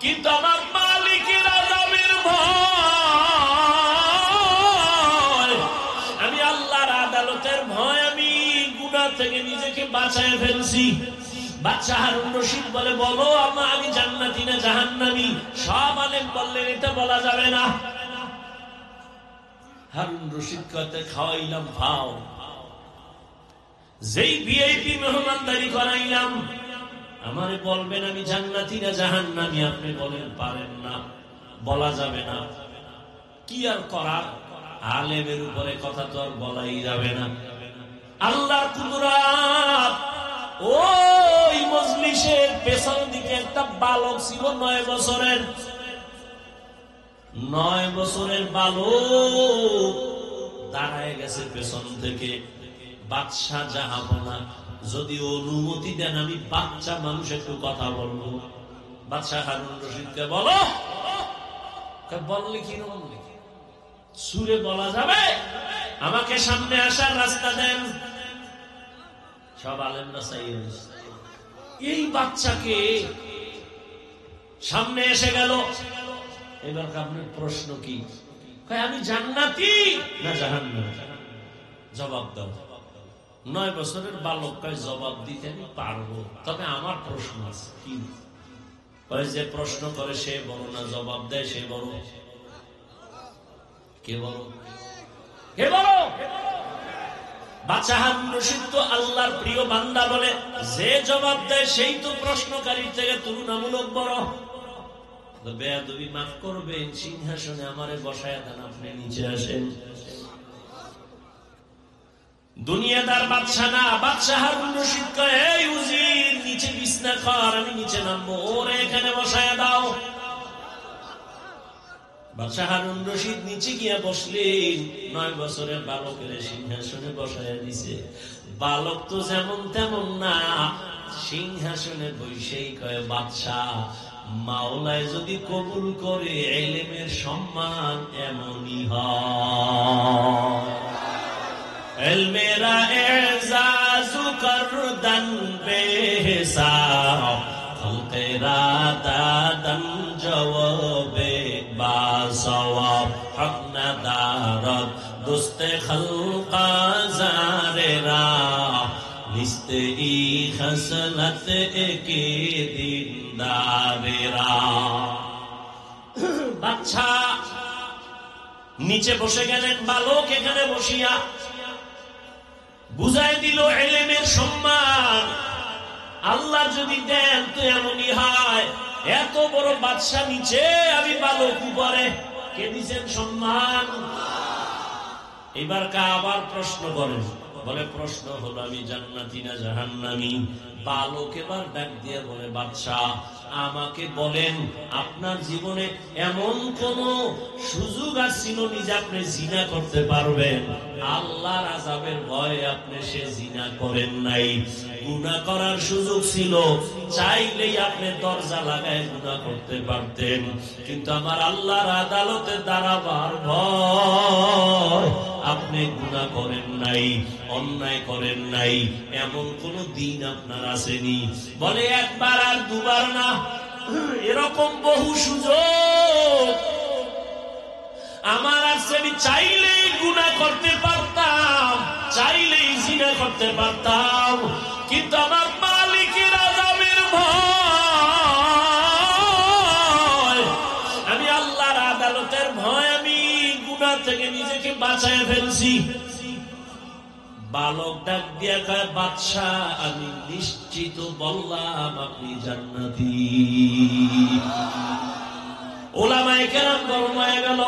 কিন্তু আমার মালিকের আযাবের ভয়, আমি আল্লাহর আদালতের ভয়, আমি গুনাহ থেকে নিজেকে বাঁচায় ফেলছি। বাদশা হারুন রশিদ বলে, বলো আমি জান্নাতি না জাহান্নামী? সব আলেম বললেন এটা বলা যাবে না। হারুন রশিদ কতে খাওয়াইলাম ভাও, যেই ভিআইপি মেহমানদারি করাইলাম, আমারে বলবেন আমি জান্নাতি না জাহান্নামী? আপনি বলেন পারেন না, বলা যাবে না। কি আর করার, আলেমের উপরে কথা তো আর বলাই যাবে না। আল্লাহর কুদরত। ওই মজলিসের পেছন দিকে একটা বালক ছিল 9 বছরের। 9 বছরের বালক দাঁড়ায় গেছে পেছন থেকে। বাদশাহ জাহাপনা, যদি অনুমতি দেন আমি বাচ্চা মানুষ একটু কথা বলবো। বাদশাহ হারুন রশিদকে বলো। বললে কি সুরে বলা যাবে? আমাকে সামনে আসার রাস্তা দেন। সব আলেমরা চাইয়ে এই বাচ্চাকে সামনে এসে গেল। এবার আপনার প্রশ্ন কি? আমি জান্নাতি না জাহান্নামী? জবাব দাও। 9 বছরের বালক জবাব দিতে আমি পারবো, তবে আমার প্রশ্ন আছে। কি? যে প্রশ্ন করে সে বড় না জবাব দেয় সে বড়? কে বড়? কে বড়? বাদশা হারুন রশিদ তো আল্লাহর প্রিয় বান্দা বলে, যে জবাব দেয় সেই তো প্রশ্নকারীর থেকে তুলনামূলক বড়। বেয়াদবি মাফ করবেন, সিংহাসনে আমারে বসায় দেন, আপনি নিচে আসেন। দুনিয়াদার বাদশা না। বাদশা হারুন রশিদ কয়, এই উজির নিচে বিছনা কর, আমি নিচে নামবো, ওরে এখানে বসায় দাও। বাদশা হারুন রশিদ নিচে গিয়া বসলেন। 9 বছরের বালকের সিংহাসনে বসায় দিছে। বালক তো যেমন তেমন না, সিংহাসনে বসেই কয়, বাদশাহ মাওলায় যদি কবুল করে ইলমের সম্মান এমনই হয়। ইলমেরা এজাজু করদান বেহিসাব, খলকেরা দাদান জওয়াবে বাসওয়াব, হক না দারদ দোস্তে খলকা জারেরা, লিস্তে ই খসলত একে দিনদারেরা। বাচ্চা নিচে বসে গেলেন, বালক এখানে বসিয়া বুঝাই দিল ইলমের সম্মান আল্লাহ যদি দেন তো এমনই হয়। এত বড় বাদশা নিচে, আমি বালক উপরে, কে দিচ্ছেন সম্মান? এবার আবার প্রশ্ন করেন, বলে প্রশ্ন হলো আমি জান্নাতি না জাহান্নামী? বালক এবার ডাক দিয়ে বলে, বাদশাহ আমাকে বলেন, আপনার জীবনে এমন কোন সুযোগ আসছিল যে আপনি জিনা করতে পারবেন? আল্লাহর আযাবের ভয়ে আপনি সে জিনা করেন নাই। গুনাহ করার সুযোগ ছিল, চাইলেই আপনি দরজা লাগায় গুনাহ করতে পারতেন, কিন্তু আমার আল্লাহর আদালতে দাঁড়াবার ভয় আপনি গুনাহ করেন নাই, অন্যায় করেন নাই। এমন কোন দিন আপনার আসেনি? বলে একবার আর দুবার না, এরকম বহু সুযোগ আমার আছে। আমি চাইলেই গুনাহ করতে পারতাম, চাইলেই জিনা করতে পারতাম, কিন্তু আমার মালিকের আযাবের ভয়, আমি আল্লাহর আদালতের ভয়, আমি গুনাহ থেকে নিজেকে বাঁচায় ফেলছি। বালক ডাক দিয়া কয়, বাদশাহ আমি নিশ্চিত বললাম আপনি জান্নাতি। উলামায়ে কেরাম গরম হয়ে গেল।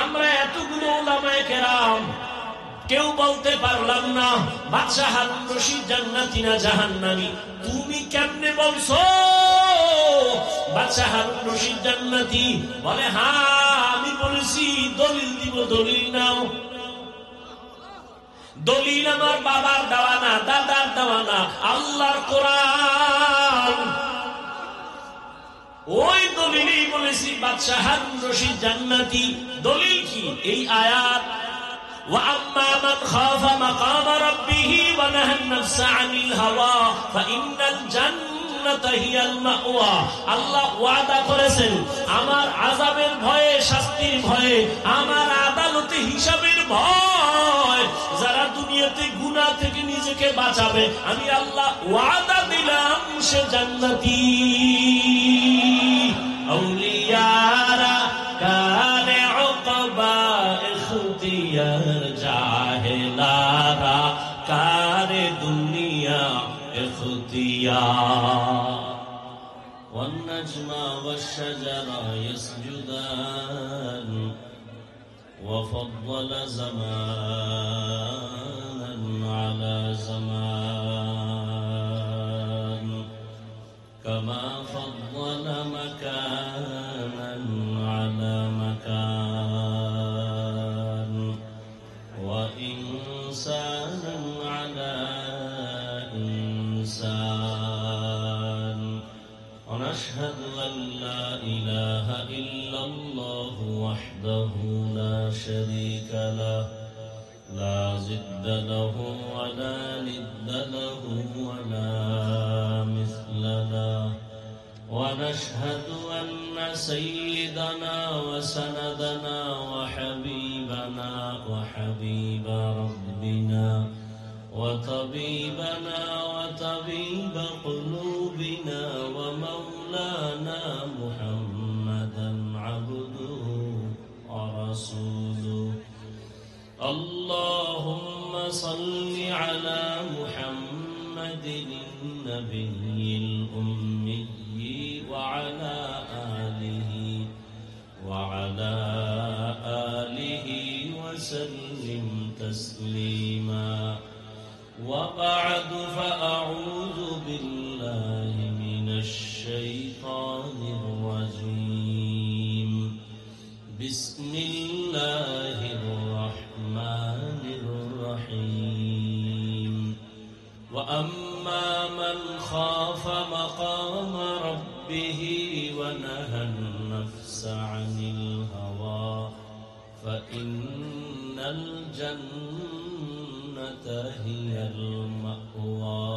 আমরা এতগুলো উলামায়ে কেরাম কেউ বলতে পারলাম না বাদশা হারুন রশিদ জান্নাতি না জাহান্নামী। তুমি কেমনে বলছো বাদশা হারুন রশিদ জান্নাতি? বলে হ্যাঁ আমি বলেছি। দলিল দিব, দলিল নাও। দলিল আমার বাবার দেওয়া না, দাদার দেওয়া না, আল্লাহর কোরআন। ওই দলিলেই বলেছি বাদশা হারুন রশিদ জান্নাতি। দলিল কি? এই আয়াত, وَأَمَّا مَنْ خَافَ مَقَامَ رَبِّهِ وَنَهَى النَّفْسَ عَنِ الْهَوَى فَإِنَّ الْجَنَّةَ هِيَ الْمَأْوَى। আল্লাহ ওয়াদা করেছে আছেন, আমার আযাবের ভয়ে, শাস্তির ভয়ে, আমার আদালতে হিসাবের ভয়, যারা দুনিয়াতে গুনাহ থেকে নিজেকে বাঁচাবে, আমি আল্লাহ ওয়াদা দিলাম সে জান্নাতি। আউলিয়ারা কানে উকবা ইখতিয়ার, জাহেলারা কারে দুনিয়া ইখতিয়ার। والنجم والشجر يسجدان وفضل زمانا على زمان كما فضل مكانا على مكان وإنسانا على إنسان ونشهد أن لا إله إلا الله وحده لا شريك له لا ضد له ولا ند له ولا مثل له ونشهد أن سيدنا وسندنا وحبيبنا وحبيب ربنا وطبيبنا وطبيب قلوبنا ومولانا محمدا عبده ورسوله اللهم صل على محمد النبي الأمي وعلى آله وسلم تسليما وبعد فأعوذ بالله من الشيطان الرجيم بسم الله الرحمن الرحيم وأما من خاف مقام ربه ونهى النفس عن الهوى فإن الجنة هي المأوى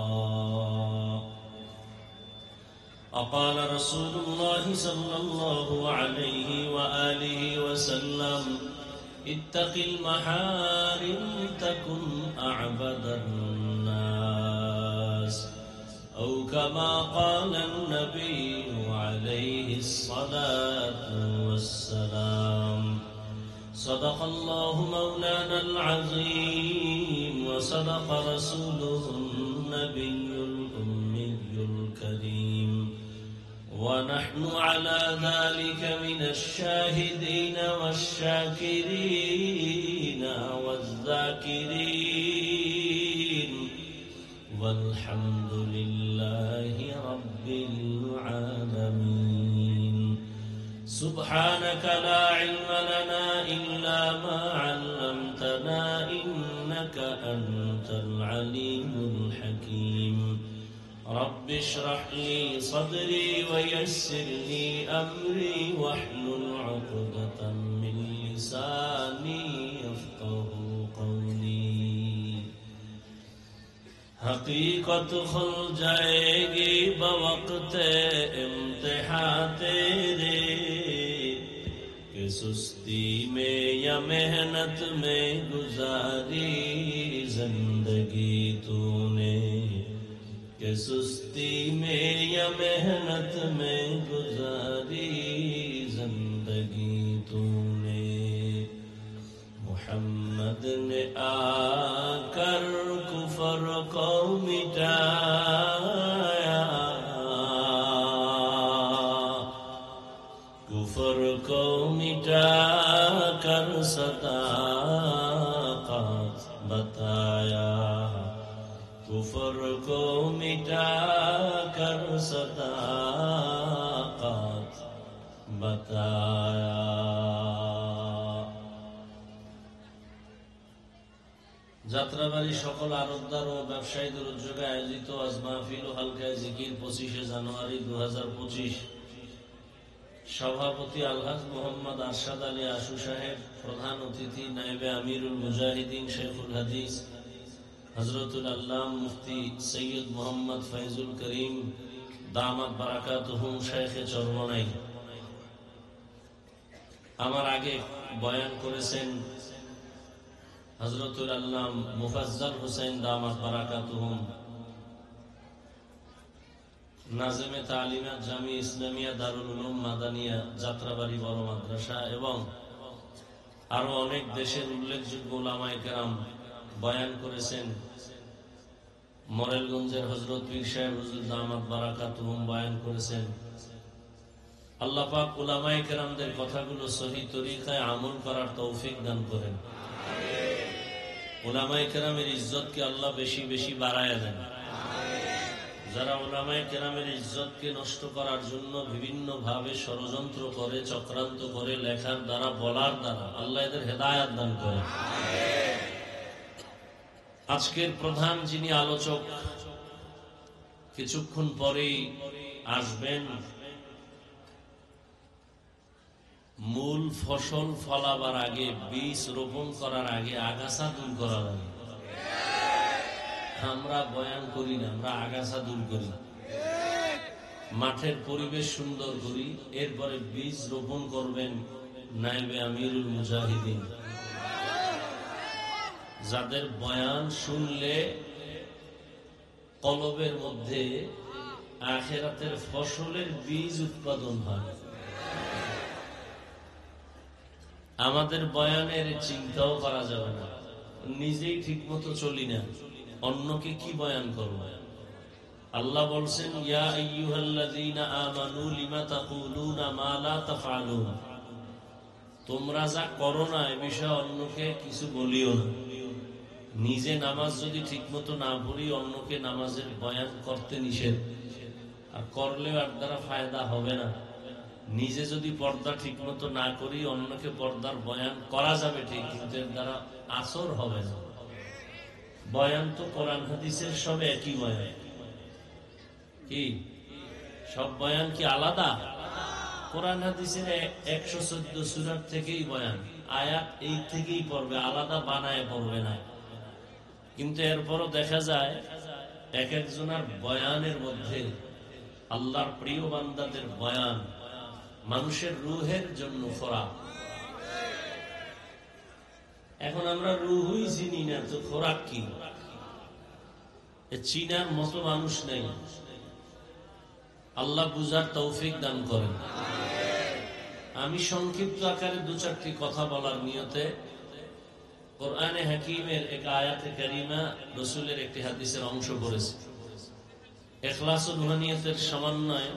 وقال رسول الله صلى الله عليه وآله وسلم اتق المحارم تكن أعبد الناس أو كما قال النبي عليه الصلاة والسلام صدق الله مولانا العظيم وصدق رسوله النبي الأمي الكريم ونحن على ذلك من الشاهدين والشاكرين والذاكرين والحمد لله رب العالمين سبحانك لا علم لنا إلا ما علمتنا إنك أنت العليم الحكيم رب اشرح لي صدري ويسر لي أمري واحلل عقدة من لساني يفقه قولي حقیقت کھل جائے گی بوقت امتحان تیرے کہ سستی میں یا محنت میں گزاری زندگی تو نے کہ سستی میں یا محنت میں گزاری زندگی تو نے محمد نے آ کر کفر کو مٹایا کفر کو مٹا کر صداقت بتایا کفر کو مٹا کر صداقت بتایا যাত্রাবাড়ি সকল আরবদার ও ব্যবসায়ীদের উদ্যোগে আয়োজিত আজ মাহফিল ও হালকায় জিকির 25শে জানুয়ারি 2025 সভাপতি আলহাজ মোহাম্মদ আরশাদ আলী আশু সাহেব, প্রধান অতিথি নায়েবে আমিরুল মুজাহিদিন শেখুল হাদিস হযরতুল আল্লাম মুফতি সৈয়দ মোহাম্মদ ফয়জুল করিম দামাত বারাকাতুহু শেখে চরমনাই, আমার আগে বয়ান করেছেন হযরতুল আল্লাম মুফাজ্জল হোসেন দামাত বারাকাতুহুম, নাজেমে তালিমাত জামি ইসলামিয়া দারুল উলুম মাদানিয়া যাত্রাবাড়ি বড় মাদ্রাসা এবং আরো অনেক দেশের উল্লেখযোগ্য উলামায়ে কেরাম বয়ান করেছেন। মরেলগঞ্জের হযরত পীর সাহেব হুজুর দামাত বারাকাতুহুম বয়ান করেছেন। আল্লাহ পাক উলামায়ে কেরামদের কথাগুলো সহি তরিকায় আমল করার তৌফিক দান করেন। উলামায়ে কেরামের ইজ্জতকে আল্লাহ বেশি বেশি বাড়ায় দেন। যারা উলামায়ে কেরামের ইজ্জতকে নষ্ট করার জন্য বিভিন্ন ভাবে ষড়যন্ত্র করে, চক্রান্ত করে, লেখার দ্বারা, বলার দ্বারা, আল্লাহ এদের হেদায়েত দান করেন। আজকের প্রধান যিনি আলোচক কিছুক্ষণ পরেই আসবেন। মূল ফসল ফলাবার আগে, বীজ রোপণ করার আগে আগাছা দূর করা লাগে। আমরা বয়ান করি না, আমরা আগাছা দূর করি, মাঠের পরিবেশ সুন্দর করি, এরপরে বীজ রোপণ করবেন নায়েবে আমিরুল মুজাহিদিন, যাদের বয়ান শুনলে কলবের মধ্যে আখিরাতের ফসলের বীজ উৎপাদন হয়। আমাদের বয়ানের চিন্তাও করা যাবে না, নিজেই ঠিক মতো চলি না, অন্যকে কি বয়ান করব? আল্লাহ বলছেন, ইয়া আইয়ুহাল্লাযীনা আমানু লিমা তাকুলুনা মা লা তাফআলুন, তোমরা যা করো না এ বিষয়ে অন্যকে কিছু বলিও না। নিজে নামাজ যদি ঠিক মতো না পড়ি, অন্যকে নামাজের বয়ান করতে নিষেধ, আর করলেও আর দ্বারা ফায়দা হবে না। নিজে যদি পর্দা ঠিক মতো না করি, অন্যকে পর্দার বয়ান করা যাবে ঠিক, কিন্তু এর দ্বারা আসর হবে না। বয়ান তো কোরআন হাদিসের সব একই বয়ান। কি সব বয়ান কি আলাদা? কোরআন হাদিসের 114 সূরা থেকেই বয়ান, আয়াত এই থেকেই পড়বে, আলাদা বানায় পড়বে না। কিন্তু এরপরও দেখা যায় এক একজনের বয়ানের মধ্যে আল্লাহর প্রিয় বান্দাদের বয়ান মানুষের রূহের জন্য খোরাক। এখন আমরা রূহই চিনি না, তো খোরাক কি? চিনার মতো মানুষ নেই। আল্লাহ বুঝার তৌফিক দান করেন। আমি সংক্ষিপ্ত আকারে দু চারটি কথা বলার নিয়তে কোরআনে হাকিমের এক আয়াতে কারিমা, রাসূলের একটি হাদিসের অংশ পড়েছি। ইখলাস ও রুহানিয়তের সমন্বয়ে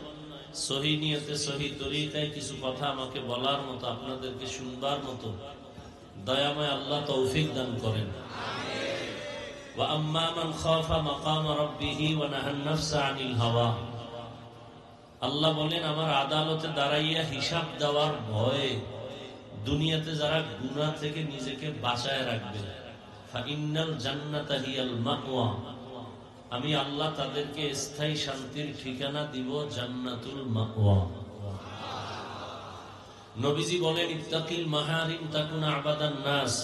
সহি নিয়তে সহি তরিকায় কিছু কথা আমাকে বলার মতো, আপনাদেরকে শুনবার মতো দয়াময় আল্লাহ তৌফিক দান করেন। ওয়া আম্মা মান খাফা মাকাম রাব্বিহি ওয়া নাহান নাফসা আনিল হাওয়া, আল্লাহ বলেন আমার আদালতে দাঁড়াইয়া হিসাব দেওয়ার ভয়ে দুনিয়াতে যারা গুনাহ থেকে নিজেকে বাঁচায় রাখবে, ফাইন্নাল জান্নাতা হিয়াল মাওয়া, আমি আল্লাহ তাদেরকে স্থায়ী শান্তির ঠিকানা দিব, জান্নাতুল মাওয়া। নবীজি বলেন, ইত্তাকিল মাহারিম তাকুন আবাদান নাস,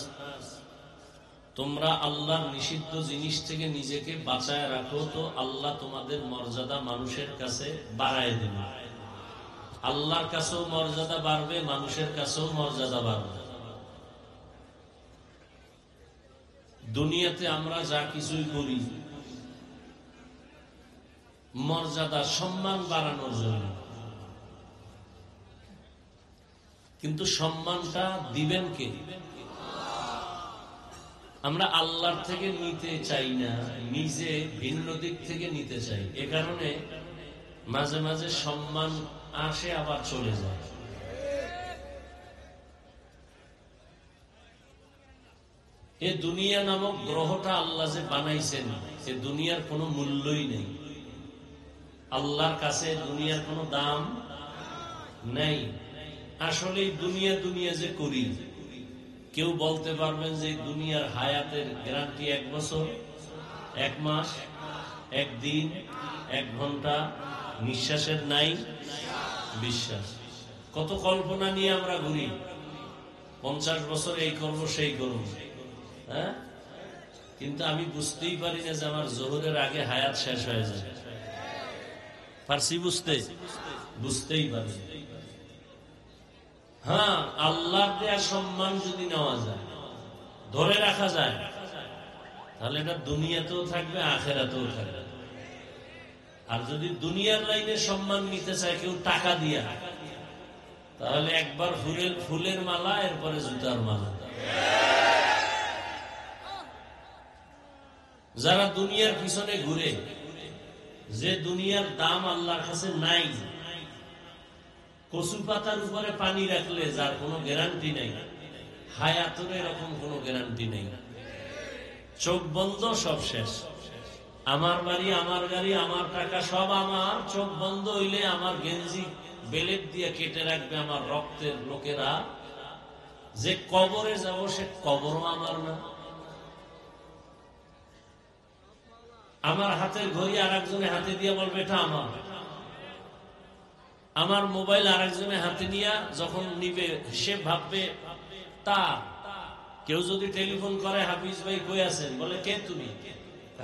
তোমরা আল্লাহর নিষিদ্ধ জিনিস থেকে নিজেকে বাঁচায় রাখো, তো আল্লাহ তোমাদের মর্যাদা মানুষের কাছে বাড়ায় দেবে। আল্লাহর কাছেও মর্যাদা বাড়বে, মানুষের কাছেও মর্যাদা বাড়বে। দুনিয়াতে আমরা যা কিছুই করি মর্যাদা সম্মান বাড়ানোর জন্য, কিন্তু সম্মানটা দিবেন কে? আমরা আল্লাহর থেকে নিতে চাই না, নিজে ভিন্ন দিক থেকে নিতে চাই। এ কারণে মাঝে মাঝে সম্মান আসে আবার চলে যায়। এ দুনিয়া নামক গ্রহটা আল্লাহ যে বানাইছেন, এ দুনিয়ার কোনো মূল্যই নেই। আল্লাহর কাছে দুনিয়ার কোনো দাম নেই। আসলে দুনিয়া দুনিয়া যে করি, কেউ বলতে পারবেন যে দুনিয়ার হায়াতের গ্যারান্টি 1 বছর, 1 মাস, 1 দিন, 1 ঘন্টা, নিঃশ্বাসের নাই বিশ্বাস। কত কল্পনা নিয়ে আমরা ঘুরি, 50 বছর এই করব সেই করব, হ্যাঁ? কিন্তু আমি বুঝতেই পারি না যে আমার জোহরের আগে হায়াত শেষ হয়ে যায়। পারছি বুঝতেই পারি। হ্যাঁ, আল্লাহর দেয়া সম্মান যদি নেওয়া যায়, ধরে রাখা যায়, তাহলে এটা দুনিয়াতেও থাকবে, আখিরাতেও থাকবে। আর যদি দুনিয়ার লাইনে সম্মান নিতে চায় কেউ টাকা দিয়া, তাহলে একবার ফুলের মালা, এরপরে জুতার মালা। যারা দুনিয়ার পিছনে ঘুরে, যে দুনিয়ার দাম আল্লাহর কাছে নাই, কচু পাতার উপরে পানি রাখলে যার কোনো গ্যারান্টি নেই, হায়াতের এরকম কোনো গ্যারান্টি নেই। চোখ বন্ধ, সব শেষ। আমার বাড়ি, আমার গাড়ি, আমার টাকা, সব আমার। চোখ বন্ধ হইলে আমার গেঞ্জি বেলেট দিয়ে কেটে রাখবে আমার রক্তের লোকেরা। যে কবরে যাব, সে কবরও আমার না। আমার হাতের ঘড়ি আর একজনের হাতে দিয়ে বলবে এটা আমার। আমার মোবাইল আর একজনের হাতে নিয়ে যখন নিবে, সে ভাববে তা। কেউ যদি টেলিফোন করে, হাফিজ ভাই কই আছেন, বলে কে তুমি?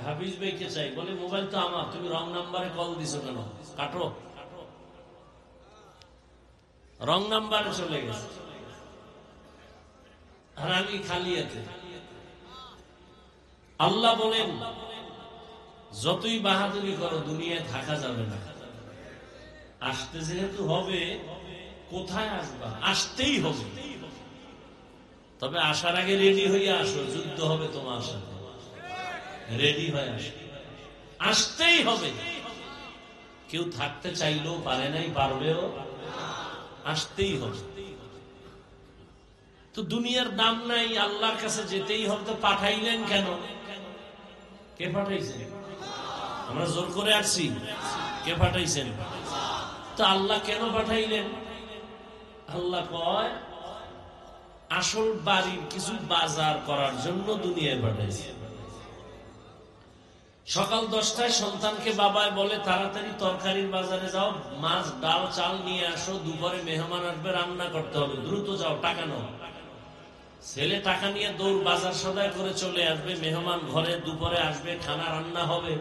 হাফিজ ভাই কে চাই, বলে মোবাইল তো আমার, তুমি রং নাম্বারে কল দিছো কেন, কাটো। রং নাম্বারে চলে গেছে, আর আমি খালি হাতে। আল্লাহ বলেন, যতই বাহাদুরি করো দুনিয়ায় থাকা যাবে না। আসতে যেহেতু হবে, কোথায় আসবা? আসতেই হবে। তবে আসার আগে রেডি হয়ে আসো, যুদ্ধ হবে তোমার সাথে। রেডি হয়ে আসো, আসতেই হবে। কেউ থাকতে চাইলেও পারে নাই, পারবেও, আসতেই হবে। তো দুনিয়ার দাম নাই, আল্লাহর কাছে যেতেই হবে। তো পাঠাইলেন কেন? কে পাঠাইছেন? আমরা জোর করে আসছি, কে পাঠাইছেন? তো আল্লাহ কেন পাঠাইলেন? আল্লাহ কয়, আসল বাড়ির কিছু বাজার করার জন্য দুনিয়ায় পাঠাইছে। সকাল 10টায় সন্তানকে বাবায় বলে, তাড়াতাড়ি তরকারির বাজারে যাও, মাছ, ডাল, চাল নিয়ে আসো, দুপুরে মেহমান আসবে, রান্না করতে হবে, দ্রুত যাও, টাকা নাও। ছেলে টাকা নিয়ে দৌড় বাজার সদাই করে চলে আসবে, মেহমান ঘরে দুপুরে আসবে, খানা রান্না হবে।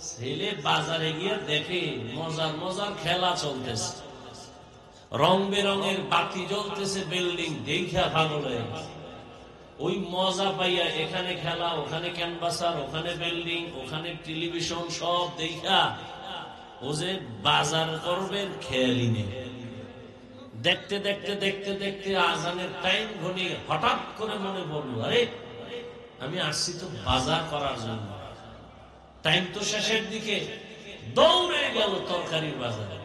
ছেলে বাজারে গিয়ে দেখে মজার মজার খেলা চলতেছে, রং বেরঙের বাতি জ্বলতেছে, বিল্ডিং দেখা পাগল হয়ে গেছে। ওই মজা পাইয়া এখানে খেলা, ওখানে ক্যানভাসার, ওখানে বিল্ডিং, ওখানে টেলিভিশন, সব দেখা ও যে বাজার করবে খেয়ালই নেই। দেখতে দেখতে দেখতে দেখতে আজানের টাইম ঘনিয়ে হঠাৎ করে মনে পড়লো, আরে আমি আসছি তো বাজার করার জন্য। টাইম তো শেষের দিকে, দৌড়ে গেল তরকারির বাজারে।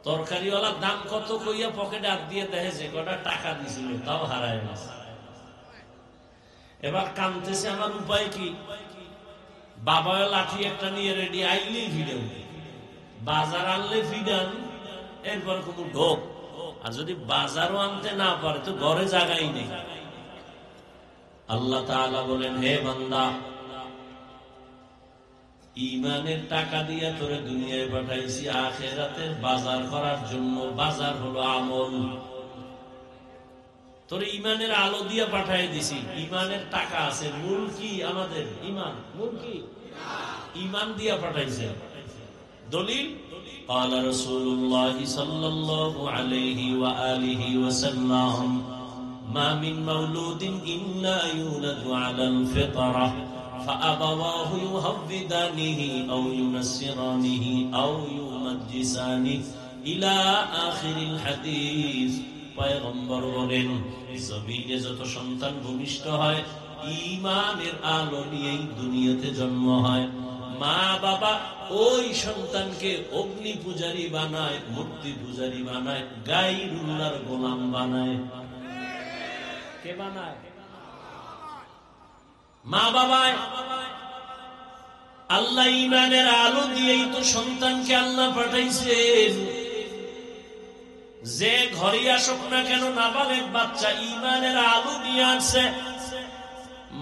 তরকারিওয়ালার দাম কত কইয়া পকেটে হাত দিয়ে দেখে যে কটা টাকা দিছিল তাও হারায় গেছে। এবার কাঁদতেছে, আমার উপায় কি? বাবা লাঠি একটা নিয়ে রেডি, আইলেই ফিডান, বাজার আনলে ফিডান, এরপর কোনো ঢোক। আর যদি বাজারও আনতে না পারে তো ঘরে জায়গাই নেই। আল্লাহ তাআলা বলেন, হে বান্দা, ইমানের টাকা দিয়ে তোরে দুনিয়ায় পাঠাইছি আখিরাতের বাজার করার জন্য। বাজার হলো আমল। তোরে ইমানের আলো দিয়ে পাঠাই দিছি, ইমানের টাকা আছে। মূল কি? আমাদের ইমান। মূল কি? ইমান দিয়া পাঠাইছে। দলিল, قال رسول الله صلى الله عليه وآله وسلم ما من مولود إلا يولد على الفطرة فأبواه يهودانه أو ينصرانه أو يمجسانه إلى آخر الحديث। পয়গম্বর বলেন, জমিনে যত সন্তান ভূমিষ্ঠ হয় ঈমানের আলো নিয়েই দুনিয়াতে জন্ম হয়। মা বাবা ওই সন্তানকে অগ্নি পূজারী বানায়, মূর্তি পূজারী বানায়, গায়রুল্লাহর গোলাম বানায়। কে বানায়? মা বাবায়। আল্লাহ ঈমানের আলো দিয়েই তো সন্তানকে আল্লাহ পাঠাইছেন। যে ঘরে আসুক না কেন, নাবালেগ বাচ্চা ঈমানের আলো দিয়ে আসছে।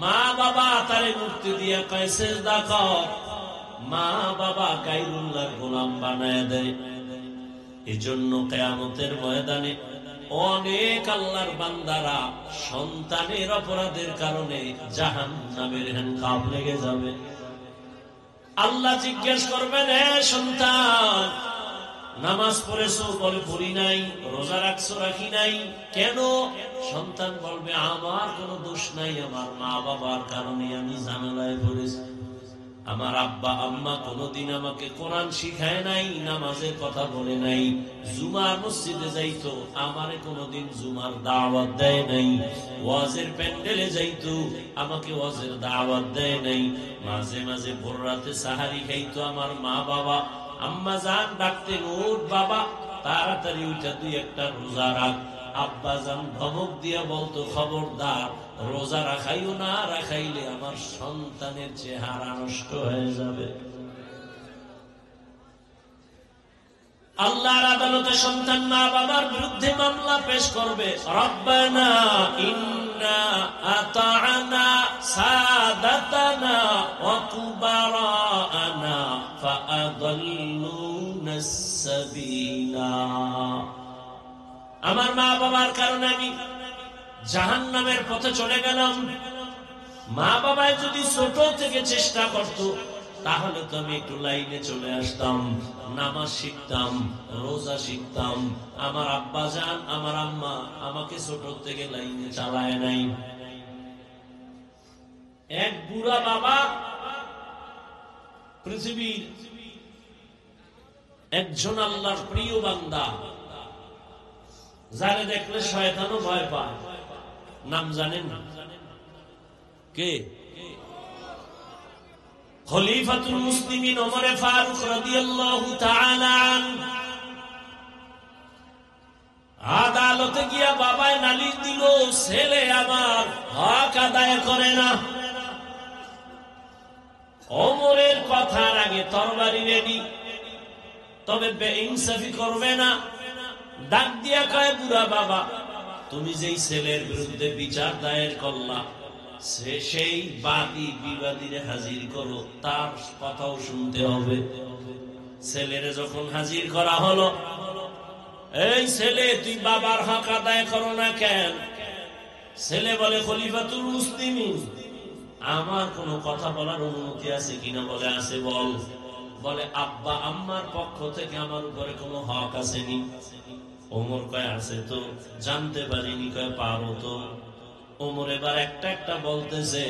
মা বাবা তারে মূর্তি দিয়ে কয় সেজদা কর, মা বাবা গায়রুল্লাহর গোলাম বানায় দেয়। এজন্য কিয়ামতের ময়দানে অনেক আল্লাহর বান্দারা সন্তানের অপরাধের কারণে জাহান্নামের হ্যান্ডকাপ লেগে যাবে। আল্লাহ জিজ্ঞেস করবেন, হে সন্তান, নামাজ পড়েছো? বলে পড়ি নাই। রোজা রাখছো? রাখি নাই। কেন? সন্তান বলবে আমার কোনো দোষ নাই, আমার মা বাবার কারণে আমি ঝামেলায় পড়েছি। আমার আব্বা আম্মা কোনোদিন আমাকে কোরআন শিখায় নাই, নামাজের কথা বলে নাই। জুমার মসজিদে যাইতো, আমারে কোনোদিন জুমার দাওয়াত দেয় নাই। ওয়াজের প্যান্ডেলে যাইতো, আমাকে ওয়াজের দাওয়াত দেয় নাই। মাঝে মাঝে ভোর রাতে সাহারি খাইতো আমার মা বাবা। আম্মা জান ডাকতেন, ওঠ বাবা, তাড়াতাড়ি উঠা তুই একটা রোজা রাখ। আব্বা জান ধমক দিয়া বলতো, খবরদার রোজা রাখাইও না, রাখাইলে আমার সন্তানের চেহারা নষ্ট হয়ে যাবে। আল্লাহর আদালতে সন্তান মা বাবার বিরুদ্ধে মামলা পেশ করবে। রব্বানা ইন্না আতা'না সাদাতানা ওয়া কুবারানা ফাআদাল্লুনাস সাবিলা। আমার মা বাবার কারণে আমি জাহান্নামের পথে চলে গেলাম। মা বাবায় যদি ছোট থেকে চেষ্টা করত, তাহলে তো আমি একটু লাইনে চলে আসতাম, নামাজ শিখতাম, রোজা শিখতাম। আমার আব্বা জান, আমার আম্মা আমাকে ছোট থেকে লাইনে চালায় নাই। এক বুড়া বাবা পৃথিবীর একজন আল্লাহর প্রিয় বান্দা, যারে দেখলে শয়তানও ভয় পায়। নাম জানেন কে? খলিফাতুল মুসলিমিন ওমর ফারুক রাদিয়াল্লাহু তাআলা আনহু। আদালতে গিয়া বাবায় নালিশ দিল, ছেলে আমার হক আদায় করে না। ওমরের কথার আগে তরবারি রেডি, তবে বেইনসাফি করবে না। ডাক দিয়া কয়, বুড়া বাবা, তুমি যেই ছেলের বিরুদ্ধে বিচার দায়ের করলা, সেই বাদী বিবাদীরে হাজির করো, তার কথাও শুনতে হবে। ছেলেরে যখন হাজির করা হলো, এই ছেলে, তুই বাবার হক আদায় করো না কেন? ছেলে বলে, খলিফাতুল মুসলিমিন, আমার কোনো কথা বলার অনুমতি আছে কিনা? বলে আছে। বল। বলে, আব্বা আম্মার পক্ষ থেকে আমার উপরে কোনো হক আসেনি? ওমর কয়, আছে তো। জানতে পারিনি? কয়, পারো তো। ওমর এবার একটা একটা বলতেছে,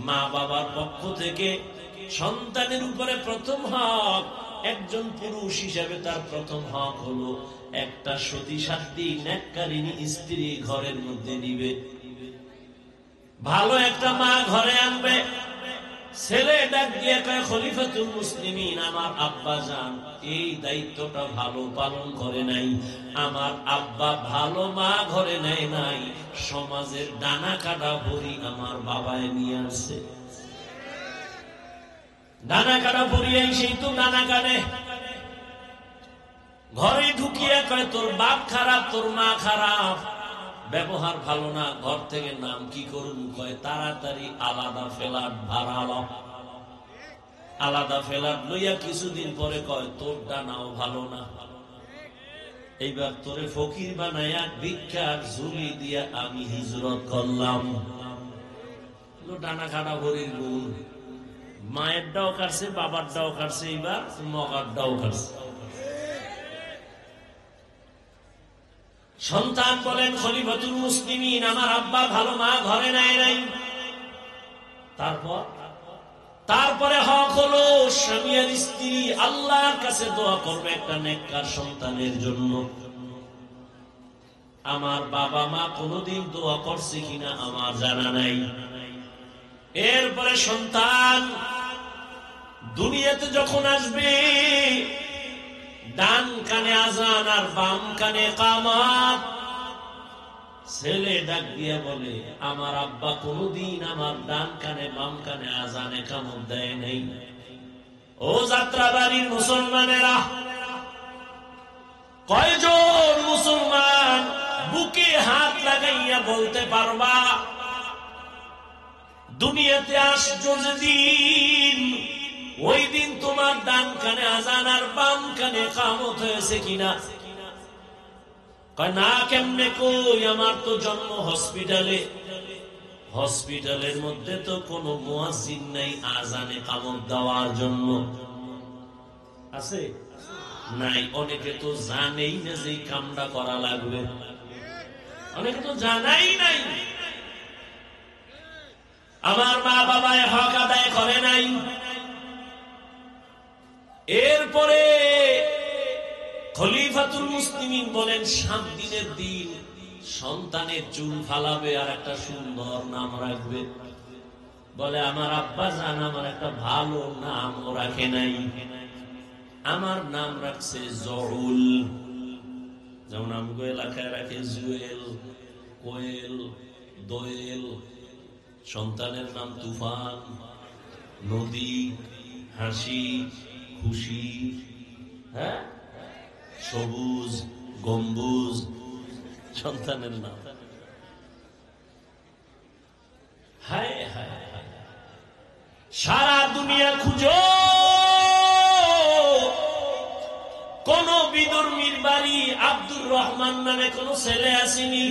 মা বাবার পক্ষ থেকে সন্তানের উপরে প্রথম হক, একজন পুরুষ হিসেবে তার প্রথম হক হলো একটা সতী সাধ্বী নেককারিনী স্ত্রী ঘরের মধ্যে নিবে, ভালো একটা মা ঘরে আনবে। ছেলে ডাক দিয়ে কয়, খলিফাতুল মুসলিমিন, আমার আব্বা জান এই দায়িত্বটা ভালো পালন করে নাই। আমার আব্বা ভালো মা ঘরে নেয় নাই, সমাজের ডানা কাটা ভরি আমার বাবায় নিয়ে আসে। ডানা কাটা ভরি সেই তো ডানা কাটে। ঘরে ঢুকিয়ে কয়, তোর বাপ খারাপ, তোর মা খারাপ, ব্যবহার ভালো না, ঘর থেকে নাম কি করুন? কয়, তাড়াতাড়ি আলাদা ফ্ল্যাট ভাড়া লও। আলাদা ফ্ল্যাট লইয়া কিছুদিন পরে কয়, তোর ডানাও ভালো না, এইবার তোরে ফকির বানায়া ভিক্ষার ঝুলি দিয়া আমি হিজরত করলাম। ডানা কাটা ভরির গুণ। মায়ের ডাও কাটছে, বাবার ডাও কাটছে, এইবার মগার ডাও কাটছে। সন্তান বলেন, খলিফাতুল মুসলিমিন, আমার আব্বা ভালো মা ঘরে নেয় নাই। তারপরে হক হলো স্বামী আর স্ত্রী আল্লাহর কাছে দোয়া করবে একটা নেককার সন্তানের জন্য। আমার বাবা মা কোনদিন দোয়া করছে কিনা আমার জানা নাই। এরপরে সন্তান দুনিয়াতে যখন আসবে, ডান কানে আজান আর বাম কানে কামাত। ছেলে ডাক দিয়া বলে, আমার আব্বা কোনদিন আমার ডান কানে বাম কানে আজানে কামত দেয় নাই। ও যাত্রাবাড়ির মুসলমানেরা, কয়জন মুসলমান বুকে হাত লাগাইয়া বলতে পারবা, দুনিয়াতে আসছো যেদিন, ওই দিন তোমার ডান কানে আজান আর বাম কানে কামত হয়েছে কিনা? না, কেমনে কই, আমার তো জন্ম হসপিটালে, হসপিটালের মধ্যে তো কোনো মুয়াজ্জিন নাই আজানে কামত দেওয়ার জন্য। আছে? নাই। অনেকে তো জানেই না যে কামটা করা লাগবে, অনেকে তো জানাই নাই। আমার মা বাবায় হক আদায় করে নাই। এরপরে খলিফাতুল মুসলিমিন বলেন 7 দিনের দিন সন্তানের চুল ফালাবে আর একটা সুন্দর নাম রাখবে। বলে আমার আব্বা জান আমার একটা ভালো নাম রাখে নাই, আমার নাম রাখছে জহুল। যেমন আমগো এলাকায় রাখে জুয়েল, কোয়েল, দোয়েল। সন্তানের নাম তুফান, নদী, হাসি, খুশি, হ্যাঁ, সবুজ, গম্বুজ সন্তানের নাম। হায় হায় হায়, সারা দুনিয়া খুঁজো, কোন বিধর্মীর বাড়ি আব্দুর রহমান নামে কোন ছেলে আসেনি।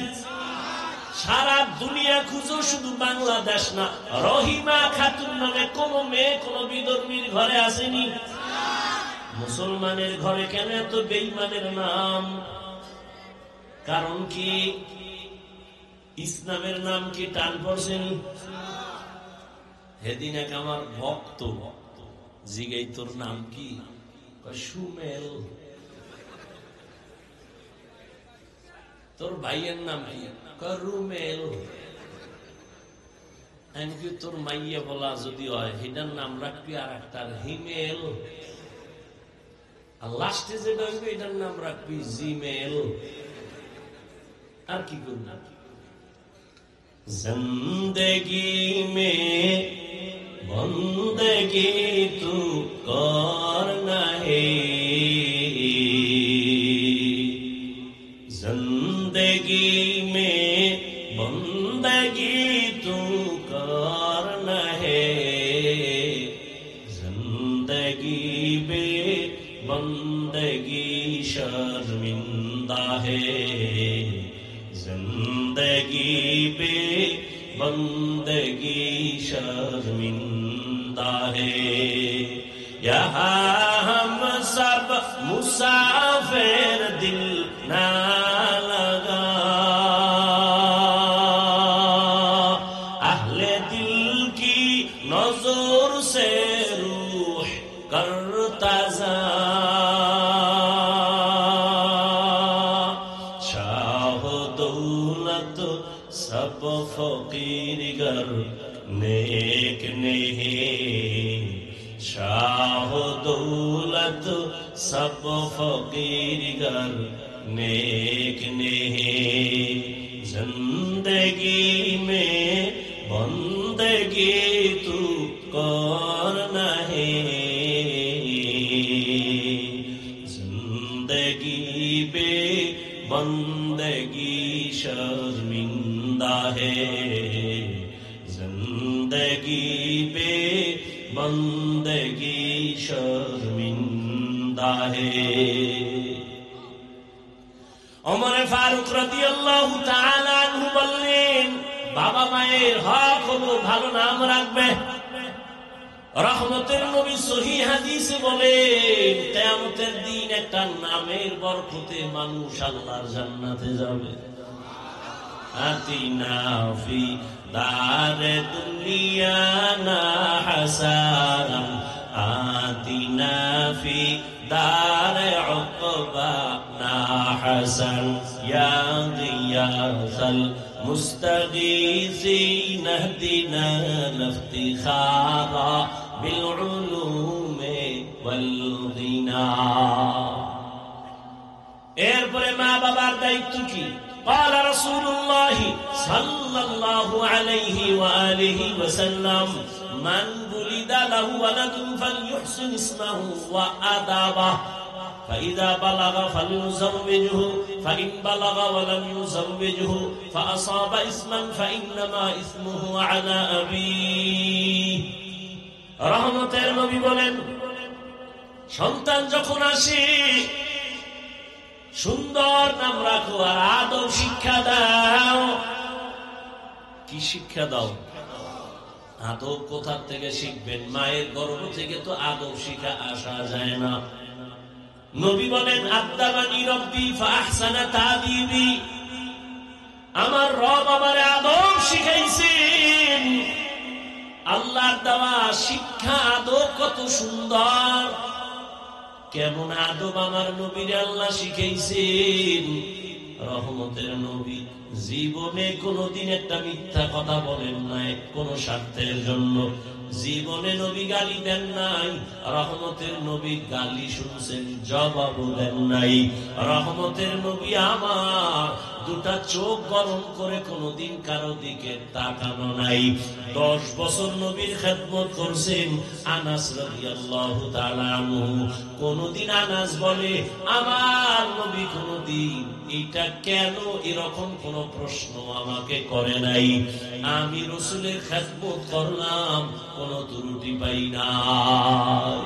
সারা দুনিয়া খুঁজো, শুধু বাংলাদেশ না, রহিমা খাতুন নামে কোন মেয়ে কোন বিধর্মীর ঘরে আসেনি। মুসলমানের ঘরে কেন এত বেঈমানের নাম? কারণ কি? ইসলামের নাম কি টান পড়ছেনি? সেদিন এক আমার ভক্ত জিগাই তোর নাম কি? সুমেল। তোর ভাইয়ের নাম কি? রুমেল। এমনকি তোর মাইয়া বলা যদি হয় সেটার নাম রাখবি আর একটার হিমেল, আর লাস্টে যেটা হইবে এটার নাম রাখবি জিমেল। আর কি করবি? জিন্দেগি মে বন্দেগি তু করনা হে, जिंदगी में बंदगी तू करना है, जिंदगी बे बंदगी शर्मिंदा है, जिंदगी बे बंदगी शर्मिंदा है। यहाँ हम सब मुसाफिर दिल ना लगा, अहले दिल की नजर से रूह करता जा, शाह दौलत सब फकीर गर नेक नहीं, शाह दौलत सब फकीर गर नेक नहीं, जिंदगी में बंदगी तू करना है, जिंदगी बे बंदगी शर्मिंदा है, जिंदगी बे बंदगी शर्मिंदा है। ওমর ফারুক রাদিয়াল্লাহু তাআলা আনহু বললেন, বাবা মায়ের হক হলো ভালো নাম রাখবে। রহমতের নবী সহিহ হাদিসে বলেন, কিয়ামতের দিন একটা নামের বরকতে মানুষ আল্লাহর জান্নাতে যাবে। আতিনা ফি দারে দুনিয়া না হাসানান, আতিনা ফি দারে উকবা না হাসান, ইয়া গিয়াসাল মুস্তাগীসিন ইহদিনা লিফতিখারা বিল উলুমি ওয়াল গিনা। এরপরে মা বাবার দায়িত্ব কি? قال رسول الله صلى الله عليه وآله وسلم من ولد له ولد فليحسن اسمه وآدابه فإذا بلغ فليزوجه فإن بلغ ولم يزوجه فأصاب اسما فإنما اسمه على أبيه। রহমতের নবী বলেন, সন্তান যখন আসে সুন্দর নাম রাখো আর আদব শিক্ষা দাও। কি শিক্ষা দাও? আদব কোথা থেকে শিখবেন? মায়ের গর্ভ থেকে তো আদব শিখা আসা যায় না। নবী বলেন আদাবানি রব্বি ফাহসানা তাদিবি, আমার রব আমারে আদব শিখাইছেন। আল্লাহর দেওয়া শিক্ষা আদব কত সুন্দর। কেমন আদব আমার নবীর আল্লাহ শিখাইছেন। রহমতের নবী জীবনে কোনদিন একটা মিথ্যা কথা বলেন নাই কোন স্বার্থের জন্য। জীবনে নবী গালি দেন নাই। রহমতের নবী গালি শুনছেন, জবাব দেন নাই। রহমতের নবী আমার দুটা চোখ গরম করে কোনদিন কারো দিকে তাকানো নাই। 10 বছর নবীর খেদমত করছেন আনাস রাদিয়াল্লাহু তাআলা আনহু। কোনদিন আনাস বলে আমার নবী কোনদিন এটা কেন এরকম কোন প্রশ্ন আমাকে করে নাই। আমি রাসূলের খেদমত করলাম, কোন ত্রুটি পাই নাই।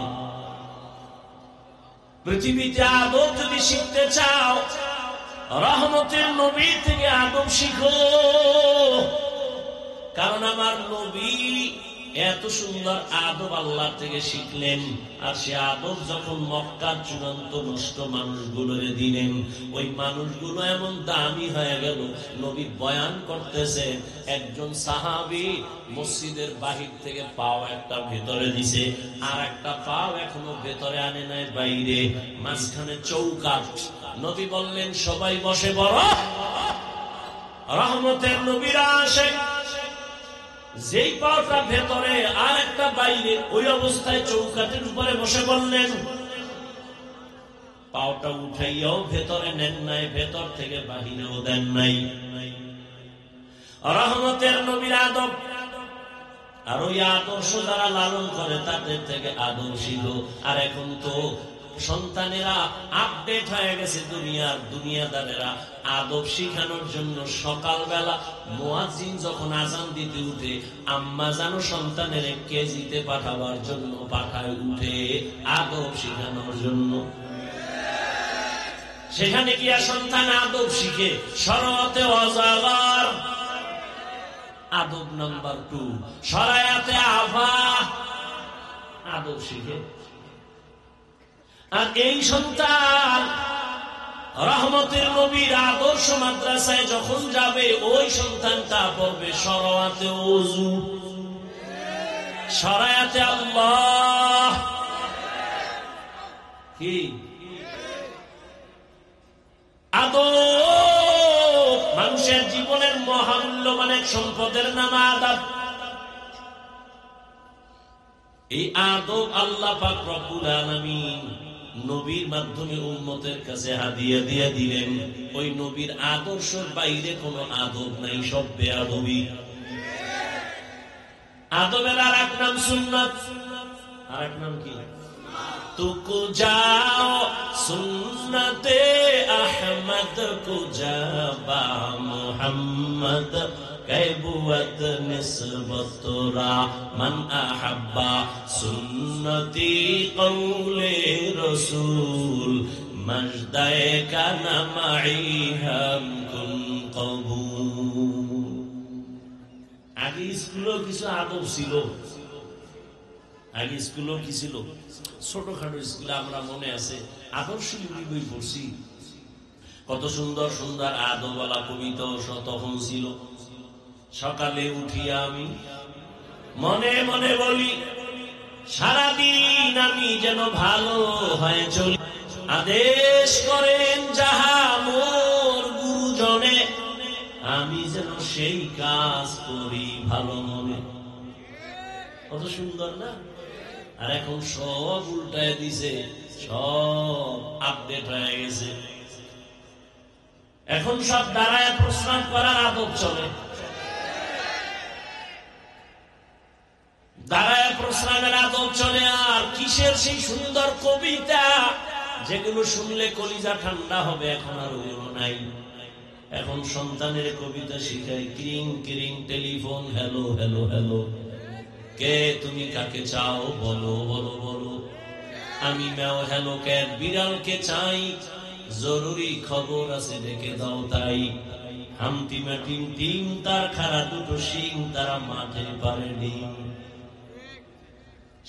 পৃথিবীতে আদব যদি শিখতে চাও, রহমতের নবী থেকে আদব শিখো। কারণ আমার নবী এত সুন্দর আদব আল্লাহ থেকে শিখলেন। আর সে আদব যখন মক্কার চূড়ান্ত নষ্ট মানুষগুলোরে দিলেন, ওই মানুষগুলো এমন দামি হয়ে গেল। নবী বয়ান করতেছে, একজন সাহাবী মসজিদের বাহির থেকে পাও একটা ভেতরে দিছে, আর একটা পাও এখনো ভেতরে আনে নাই, বাইরে মাঝখানে চৌকাঠ। নবী বললেন সবাই বসে পড়ো। রহমতের নবীরা আসে, যেই পাওটা ভেতরে আর একটা বাইরে, ওই অবস্থায় চৌকাঠের উপরে বসে বললেন। পাওটা উঠাইয়াও ভেতরে নেন নাই, ভেতর থেকে বাহিরেও দেন নাই। রহমতের নবীর আদব। আর ওই আদর্শ যারা লালন করে তাদের থেকে আদব ছিল। আর এখন তো সন্তানেরা আপডেট হয়ে গেছে, দুনিয়াদারেরা আদব শিখানোর জন্য সকালবেলা মুয়াজ্জিন যখন আযান দিতে উঠে, আম্মা জানো সন্তানের কেজিতে পাঠাবার জন্য পাঠায় উঠে আদব শিখানোর জন্য। সেখানে গিয়া সন্তান আদব শিখে। শরতে অজাগর আদব নাম্বার 2, শরায়াতে আফা আদব শিখে। আর এই সন্তান রহমতের নবীর আদর্শ মাদ্রাসায় যখন যাবে, ওই সন্তানটা পড়বে শরায়াতে ওযু, শরায়াতে আল্লাহ। কি আদব! মানুষের জীবনের মহামূল্যবান এক সম্পদের নাম আদব। এই আদব আল্লাহ পাক রব্বুল আলামিন নবীর মাধ্যমে উম্মতের কাছে হাদিয়া দিয়ে দিলেন। ওই নবীর আদর্শের বাইরে কোনো আদব নাই, সব বেয়াদবি। আদবের আর এক নাম সুন্নাত। আর এক নাম কি? তুকু যাও সুন্নতে আহমদ কুজাবা মুহাম্মদ कैबुवत निस्बतुरा मन अहब्बा सुन्नती कौले रसूल मजदाए का नमाई हम कुन कबूल। आगे स्कूलों কিছু আদব ছিল। আগে স্কুলও কি ছিল? ছোটখাটো স্কুলে আমরা মনে আছে আদর্শ বই পড়ছি। কত সুন্দর সুন্দর আদবওয়ালা কবিতা তখন ছিল। সকালে উঠিয়া আমি মনে মনে বলি, সারাদিন আমি যেন ভালো হয়ে চলি। আদেশ করেন যাহা মোর গুরুজনে, আমি যেন সেই কাজ করি ভালো মনে। কত সুন্দর না? আর এখন সব উল্টায় দিছে, সব আপডেট হয়ে গেছে। এখন সব দাঁড়ায় প্রস্রাব করার আদব চলে। দাঁড়ায় প্রস্রাবের আদব চলে। আর কিসের সেই সুন্দর কবিতা যেগুলো শুনলে কলিজা ঠান্ডা হবে, এখন আর ওগুলো নাই। এখন সন্তানের কবিতা শিখায় কিরিং কিরিং টেলিফোন, হ্যালো হ্যালো হ্যালো, কে তুমি কাকে চাও বলো বলো বলো, আমি ম্যাও হ্যালো ক্যাট, বিড়ালকে চাই, জরুরি খবর আছে ডেকে দাও তাই। হামটিমা টিম টিম তার খারা দুটো শিং, তারা মাঠে পারে ডিম।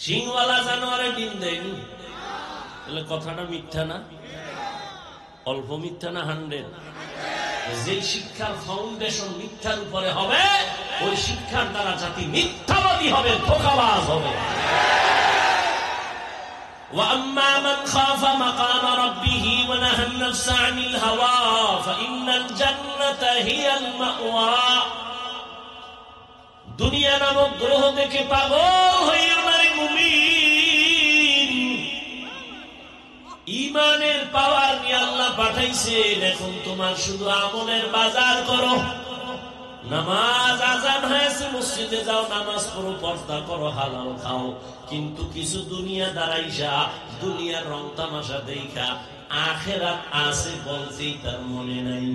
শিংওয়ালা জানোয়ারে ডিম দেয়নি, তাহলে কথাটা মিথ্যা না? অল্প মিথ্যা না 100? যে শিক্ষার ফাউন্ডেশন মিথ্যার উপরে হবে, ওই শিক্ষার দ্বারা জাতি মিথ্যাবাদী হবে, ধোঁকাবাজ হবে। وَأَمَّا مَنْ خَافَ مَقَامَ رَبِّهِ وَنَهَى النَّفْسَ عَنِ الْهَوَى فَإِنَّ الْجَنَّةَ هِيَ الْمَأْوَى। দুনিয়া নামক গ্রহ দেখে পাগল হইও না রে মুমিন। ঈমানের পাওয়ার নিয়ে আল্লাহ পাঠাইছেন, এখন তোমার শুধু আমলের বাজার করো। নামাজ আজান হয়েছে, মসজিদে যাও, নামাজ পড়ো, পর্দা করো, হালাল খাও। কিন্তু কিছু দুনিয়া দাঁড়াইসা, দুনিয়ার রং তামাশা দেখা আখিরাত আছে বলতেই তার মনে নাই।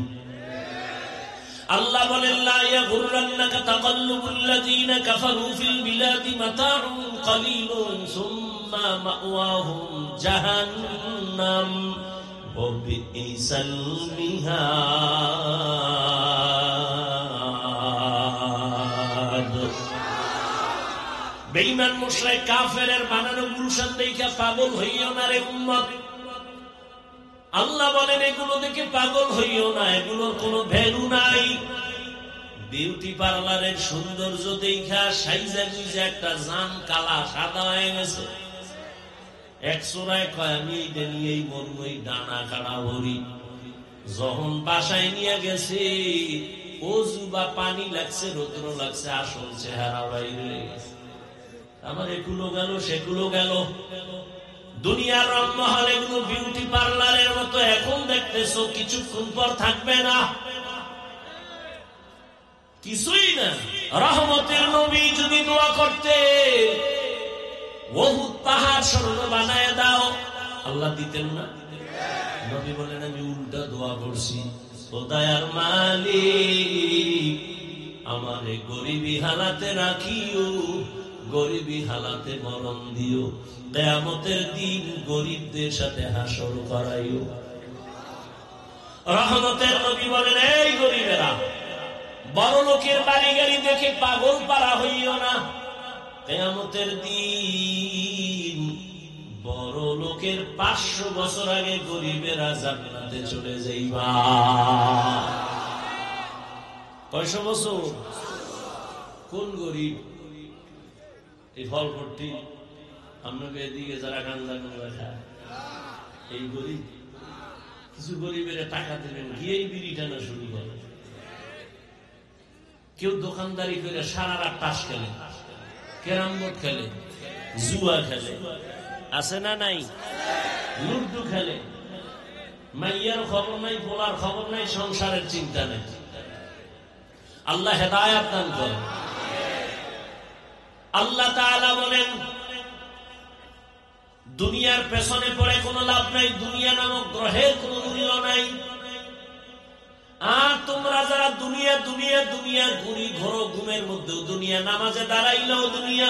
আল্লাহ বলেন, লা ইয়াগুররান্নাকা তাকাল্লুবুল লাযীনা কাফারু ফিল বিলাদি মাতাউন কালীলুন সুম্মা মাওয়াহুম জাহান্নাম ওয়া বিইসাল মিহাদ। বেঈমান মুশরিক কাফেরের বানানো গুলশান দেখে পাগল হইও না রে উম্মত। আল্লাহ বলেন, এগুলো দেখে পাগল হইও না, এগুলোর কোনো ভ্যালু নাই। বিউটি পার্লারের সৌন্দর্য দেখা সাইজা গুইজা একটা জান কালা সাদা হয়ে গেছে। এক চোরায় কয়, আমি এইটা নিয়েই মরমই, ডানা কাটা ভরি। যখন বাসায় নিয়ে গেছে, অজু বা পানি লাগছে, রৌদ্র লাগছে, আসল চেহারা বাইরে গেছে। আমার এগুলো গেল, সেগুলো গেল। দুনিয়ার রংমহল এগুলো বিউটি পার্লারের মতো এখন দেখতেছো, কিছুক্ষণ পর থাকবে না, কিছুই না। রহমতের নবী যদি দোয়া করতে, উহুদ পাহাড় স্বর্ণ বানায় দাও, আল্লাহ দিতেন না? নবী বলেন, আমি উল্টা দোয়া করছি, ও দয়ার মালিক আমারে গরিবী হালাতে রাখিও, গরিবী হালাতে মরণ দিও, কিয়ামতের দিন গরিবদের সাথে হাসর করাইও। রহমতের নবী বলেন, এই গরিবেরা, বড় লোকের বাড়ি গাড়ি দেখে পাগল পারা হইও না। কিয়ামতের দিন বড় লোকের 500 বছর আগে গরিবেরা জান্নাতে চলে যাইবা। কয়শো বছর? কোন গরিব? এই ফলপট্টি আপনাকে এদিকে যারা গাঞ্জা গাঞ্জা খায়, এই গরিব। কিছু গরিবের টাকা দেবেন, গিয়েই বিড়ি টানা শুরু করে। কেউ দোকানদারি করে সারা রাত তাস খেলে, ক্যারাম বোর্ড খেলে, জুয়া খেলে, আছে না নাই? লুডু খেলে, মাইয়ার খবর নাই, পোলার খবর নাই, সংসারের চিন্তা নেই। আল্লাহ হেদায়েত দান করেন। আল্লাহ তাআলা বলেন, দুনিয়ার পেছনে পড়ে কোনো লাভ নাই, দুনিয়া নামক গ্রহের কোনো মূল্য নাই। আর তোমরা যারা দুনিয়া দুনিয়া দুনিয়া ঘুরি ঘোরো, ঘুমের মধ্যেও দুনিয়া, নামাজে দাঁড়াইলেও দুনিয়া,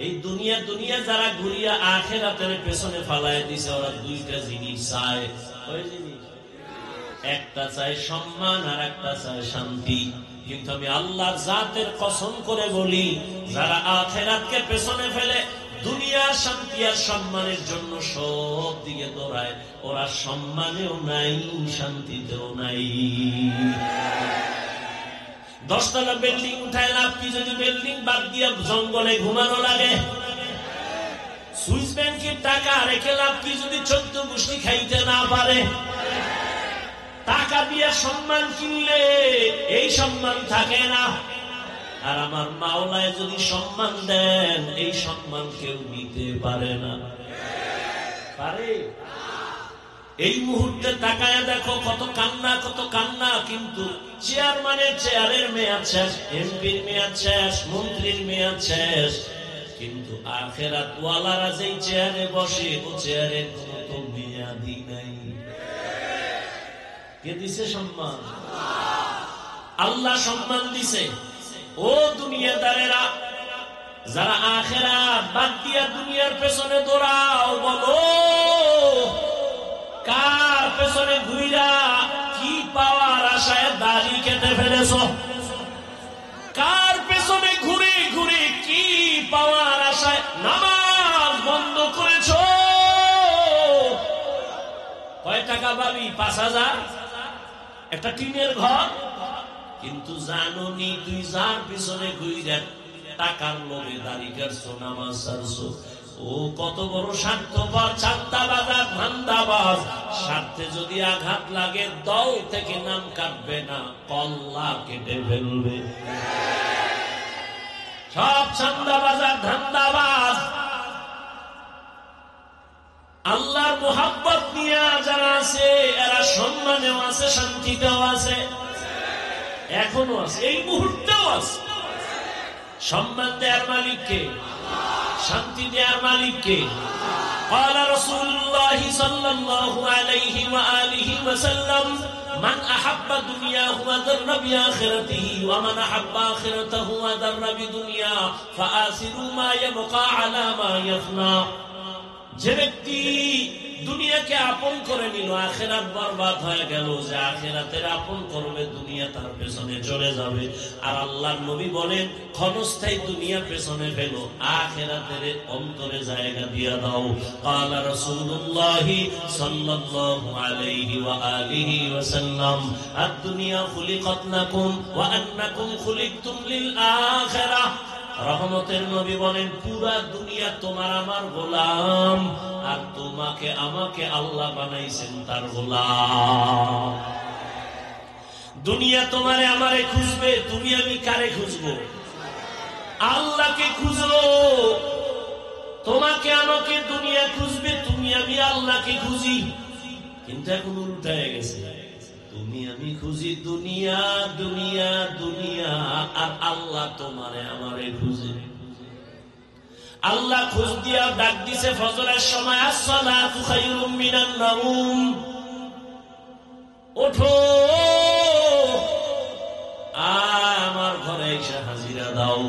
এই দুনিয়া দুনিয়া যারা ঘুরিয়া আখিরাতের পেছনে ফালায় দিছে, ওরা দুইটা জিনিস চায়। ওই জিনিস, একটা চায় সম্মান আর একটা চায় শান্তি। কিন্তু আমি আল্লাহর জাতের কসম করে বলি, যারা আখিরাতকে পেছনে ফেলে দুনিয়ার শান্তি আর সম্মানের জন্য সব দিকে দৌড়ায়, ওরা সম্মানেও নাই, শান্তিতেও নাই। 10 তলা বিল্ডিং উঠায় লাভ কি যদি বিল্ডিং বাদ দিয়া জঙ্গলে ঘুমানো লাগে? সুইস ব্যাংকের টাকা রেখে লাভ কি যদি 14 গোষ্ঠী খাইতে না পারে? টাকা দিয়ে সম্মান কিনলে এই সম্মান থাকে না। আর আমার মাওলায় যদি সম্মান দেন, এই সম্মান কেউ নিতে পারে না। পারে? এই মুহূর্তে তাকায় দেখো, কত কান্না, কত কান্না। কিন্তু চেয়ারম্যানের চেয়ারের মেয়াদ শেষ, এমপির মেয়াদ শেষ, মন্ত্রীর মেয়াদ শেষ। কিন্তু আখিরাত ওয়ালারা যেই চেয়ারে বসে, ও চেয়ারের কোনো তো মেয়াদই নাই। কে দিছে সম্মান? আল্লাহ সম্মান দিছে। ও দুনিয়াদারেরা, যারা আখিরাত বাদ দিয়া দুনিয়ার পেছনে দৌড়াও, বলো কার পেছনে ঘুইরা কি পাওয়ার আশায় দাড়ি কেটে ফেলেছ? কার পেছনে ঘুরে ঘুরে কি পাওয়ার আশায় নামাজ বন্ধ করেছ? টাকা পাবি? 5,000। একটা টিনের ঘর। কিন্তু জানোনি তুই যার পিছনে ঘুরে টাকার লোভে দাড়ি কাটছো, নামাজ ছাড়ছো, ও কত বড় স্বার্থপর, চাঁদাবাজ, ধান্দাবাজ। স্বার্থে যদি আঘাত লাগে দল থেকে নাম কাটবে না, কল্লা কেটে ফেলবে। সব চাঁদাবাজ আর ধান্দাবাজ। আল্লাহর মোহাব্বত নিয়ে যারা আছে এরা সম্মানেও আছে, শান্তিতেও আছে, এখনো আছে, এই মুহূর্তেও আছে। সম্মান দেয়ার মালিককে, শান্তি দেয়ার মালিককে। قال رسول الله صلى الله عليه وآله وسلم من أحب دنياه وذر بآخرته ومن أحب آخرته وذر بدنياه فآثروا ما يبقى على ما يفنى। যে ব্যক্তি দুনিয়াকে আপন করে নিল, আখিরাত বরবাদ হয়ে গেল। যে আখিরাতের আপন করবে, দুনিয়া তার পেছনে চলে যাবে। আর আল্লাহর নবী বলেন, ক্ষণস্থায়ী দুনিয়া পেছনে ফেলো, আখিরাতের অন্তরে জায়গা দিয়ে দাও। قال رسول الله صلى الله عليه وآله وسلم الدنيا خلقت لكم وأنكم خلقتم للآخرة। রহমতের নবী বলেন, পুরা দুনিয়া তোমার আমার গোলাম, আর তোমাকে আমাকে আল্লাহ বানাইছেন তার গোলাম। দুনিয়া তোমারে আমারে খুঁজবে, তুমি আমি কারে খুঁজবো? আল্লাহকে খুঁজবো। তোমাকে আমাকে দুনিয়া খুঁজবে, তুমি আমি আল্লাহকে খুঁজি। কিন্তু এখন উল্টা হয়ে গেছে, তুমি আমি খুঁজি দুনিয়া দুনিয়া দুনিয়া, আর আল্লাহ তোমারে আমারে খুঁজে। আল্লাহ খোঁজ দিয়া ডাক দিছে ফজরের সময়, আসসালাতু খায়রুম মিনান নাওম, ওঠো আমার ঘরে এসে হাজিরা দাও।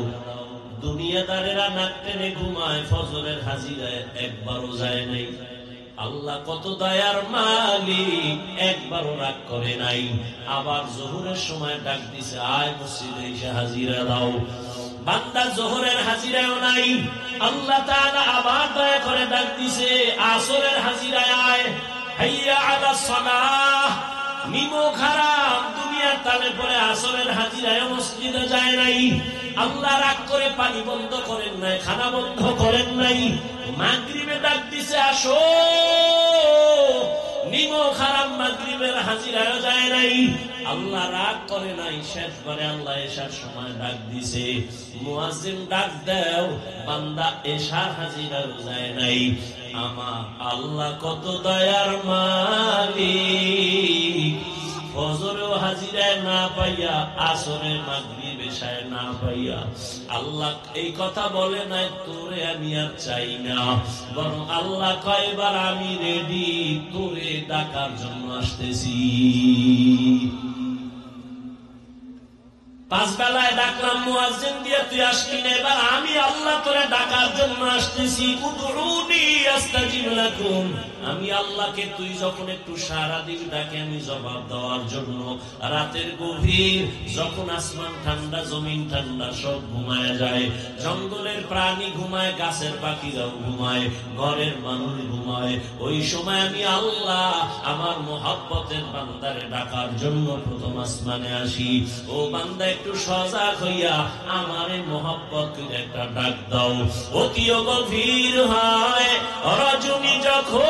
দুনিয়াদারেরা নাক টেনে ঘুমায়, ফজরের হাজিরায় একবারও যায় নাই। আল্লাহ কত দয়ার মালিক, একবারও রাগ করে নাই। আবার জোহরের সময় ডাক দিছে, আয় মসজিদে এসে হাজিরা দাও। বান্দা জোহরের হাজিরায়ও নাই, আল্লাহ তাআলা আবার দয়া করে ডাক দিছে, আসরের হাজিরায় আয়, হাইয়া আলাস সালাহ। নিমক হারাম, দুনিয়ার তালে পরে আসরের হাজিরায় মসজিদে যায় নাই। আল্লাহ রাগ করে পানি বন্ধ করেন নাই, খানা বন্ধ করেন নাই। মাগরিবে ডাক দিছে, আসো। নিমক হারাম, মাগরিবের হাজিরায় যায় নাই। আল্লাহ রাগ করে নাই। শেষবারে আল্লাহ এশার সময় ডাক দিছে, মুয়াজ্জিন ডাক দাও, বান্দা এশার হাজিরায় যায় নাই। আমার আল্লাহ কত দয়ার মালিক, ফজরেও হাজিরায় না পাইয়া, আসরে মাগরিব এশায় না পাইয়া, আল্লাহ এই কথা বলে নাই তোরে আমি আর চাই না, বরং আল্লাহ কয় এবার আমি রেডি, তোরে ডাকার জন্য আসতেছি। 5 বেলায় ডাকলাম মুয়াজ্জিন দিয়ে, তুই আসবি না, এবার আমি আল্লাহ তোরে ডাকার জন্য আসতেছি। উদউনি আস্তাজিব লাকুম, আমি আল্লাহকে তুই যখন একটু সারা দিন ডাকে আমি জবাব দেওয়ার জন্য। রাতের গভীর, যখন আসমান ঠান্ডা, জমিন ঠান্ডা, সব ঘুমায় যায়, জঙ্গলের প্রাণী ঘুমায়, গাছের পাখিরাও ঘুমায়, ঘরের মানুষ ঘুমায়, ওই সময় আমি আল্লাহ আমার মোহাব্বতের বান্দারে ডাকার জন্য প্রথম আসমানে আসি। ও বান্দা একটু সজাগ হইয়া আমারে মোহাব্বত করে একটা ডাক দাও। অতিও গভীর হয় রজনী যখন,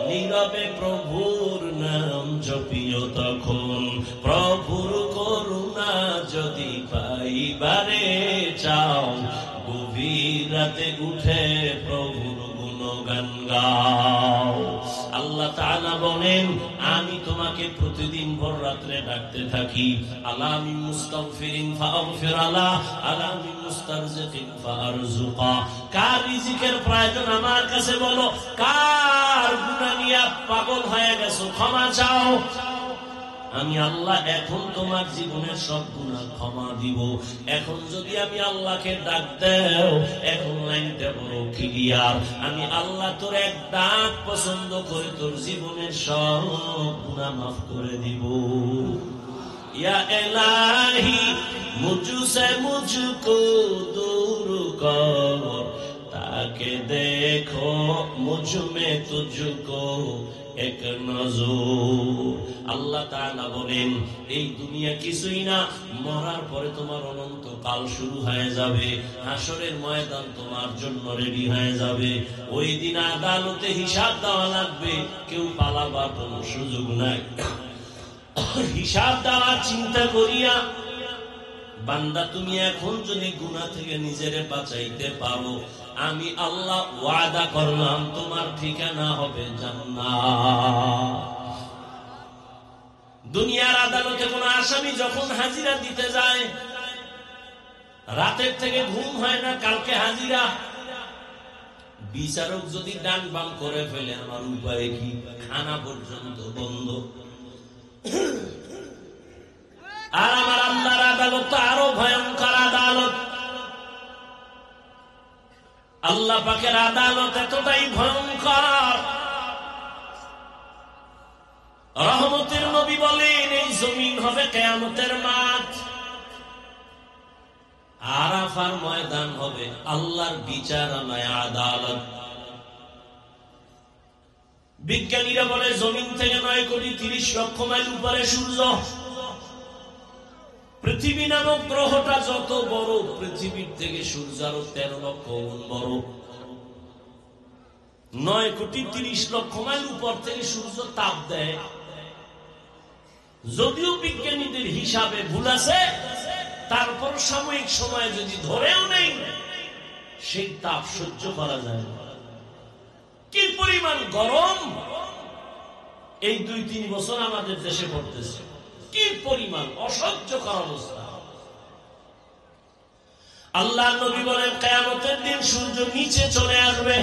নীরবে প্রভুর নাম জপিও তখন, প্রভুর করুণা যদি পাইবারে চাও, গভীর রাতে উঠে প্রভুর গুণগান গাও। আল্লাহ তাআলা বলেন, আমি তোমাকে প্রতিদিন ভোর রাত্রে ডাকতে থাকি। আলা মিন মুস্তাগফিরিন ফাগফির আলা, আলা মিন মুস্তারজিকিন ফারজুকা। কার রিজিকের প্রয়োজন আমার কাছে বলো, কার গুনাহ নিয়ে পাগল হয়ে গেছো ক্ষমা চাও। আমি আল্লাহ এখন তোমার জীবনের সব গুনাহ ক্ষমা দিব। এখন যদি আমি আল্লাহকে ডাক দেও, এখন লাইনটা বড় ক্লিয়ার, আমি আল্লাহ তোর এক ডাক পছন্দ করে তোর জীবনের সব গুনাহ মাফ করে দিব। ইয়া ইলাহি মুঝসে মুঝকো দূর কর, তাকে দেখো মুঝ মে তুঝকো এক নজর। আল্লাহ তাআলা বলেন এই দুনিয়া কিছুই না, মরার পরে তোমার অনন্ত কাল শুরু হয়ে যাবে, হাসরের ময়দান তোমার জন্য রেডি হয়ে যাবে। ওই দিন আদালতে হিসাব দেওয়া লাগবে, কেউ পালাবার কোনো সুযোগ নাই। হিসাব দেওয়ার চিন্তা করিয়া বান্দা তুমি এখন যদি গুনাহ থেকে নিজেরে বাঁচাইতে পারো, আমি আল্লাহ ওয়াদা করলাম তোমার ঠিকানা হবে জান্নাত। দুনিয়ার আদালতে কোন আসামি যখন হাজিরা দিতে যায়, রাতের থেকে ঘুম হয় না, কালকে হাজিরা। বিচারক যদি ডান বাম করে ফেলে আমার উপায় কি? খানা পর্যন্ত বন্ধ। আর আমার আল্লাহর আদালত তো আরো ভয়ঙ্কর আদালত। আল্লাহ পাকের আদালত এতটাই ভয়ঙ্কর, রহমতের নবী বলেন এই জমিন হবে কিয়ামতের মাঠ, আরাফার ময়দান হবে আল্লাহর বিচারালয়, আদালত। বিজ্ঞানীরা বলে জমিন থেকে 9,30,00,000 মাইল উপরে সূর্য। পৃথিবী নামক গ্রহটা যত বড়, পৃথিবীর থেকে সূর্য আরো 13 লক্ষ গুণ বড়। 9,30,00,000 মাইল উপর থেকে সূর্য তাপ দেয়। যদিও বিজ্ঞানীদের হিসাবে ভুল আছে, তারপর সাময়িক সময় যদি ধরেও নেই, সেই তাপ সহ্য করা যায় না। কি পরিমাণ গরম এই 2-3 বছর আমাদের দেশে পড়তেছে, কি পরিমাণ অসহ্যকর অবস্থা। আল্লাহ নবী বলেন কিয়ামতের দিন সূর্য নিচে চলে আসবে।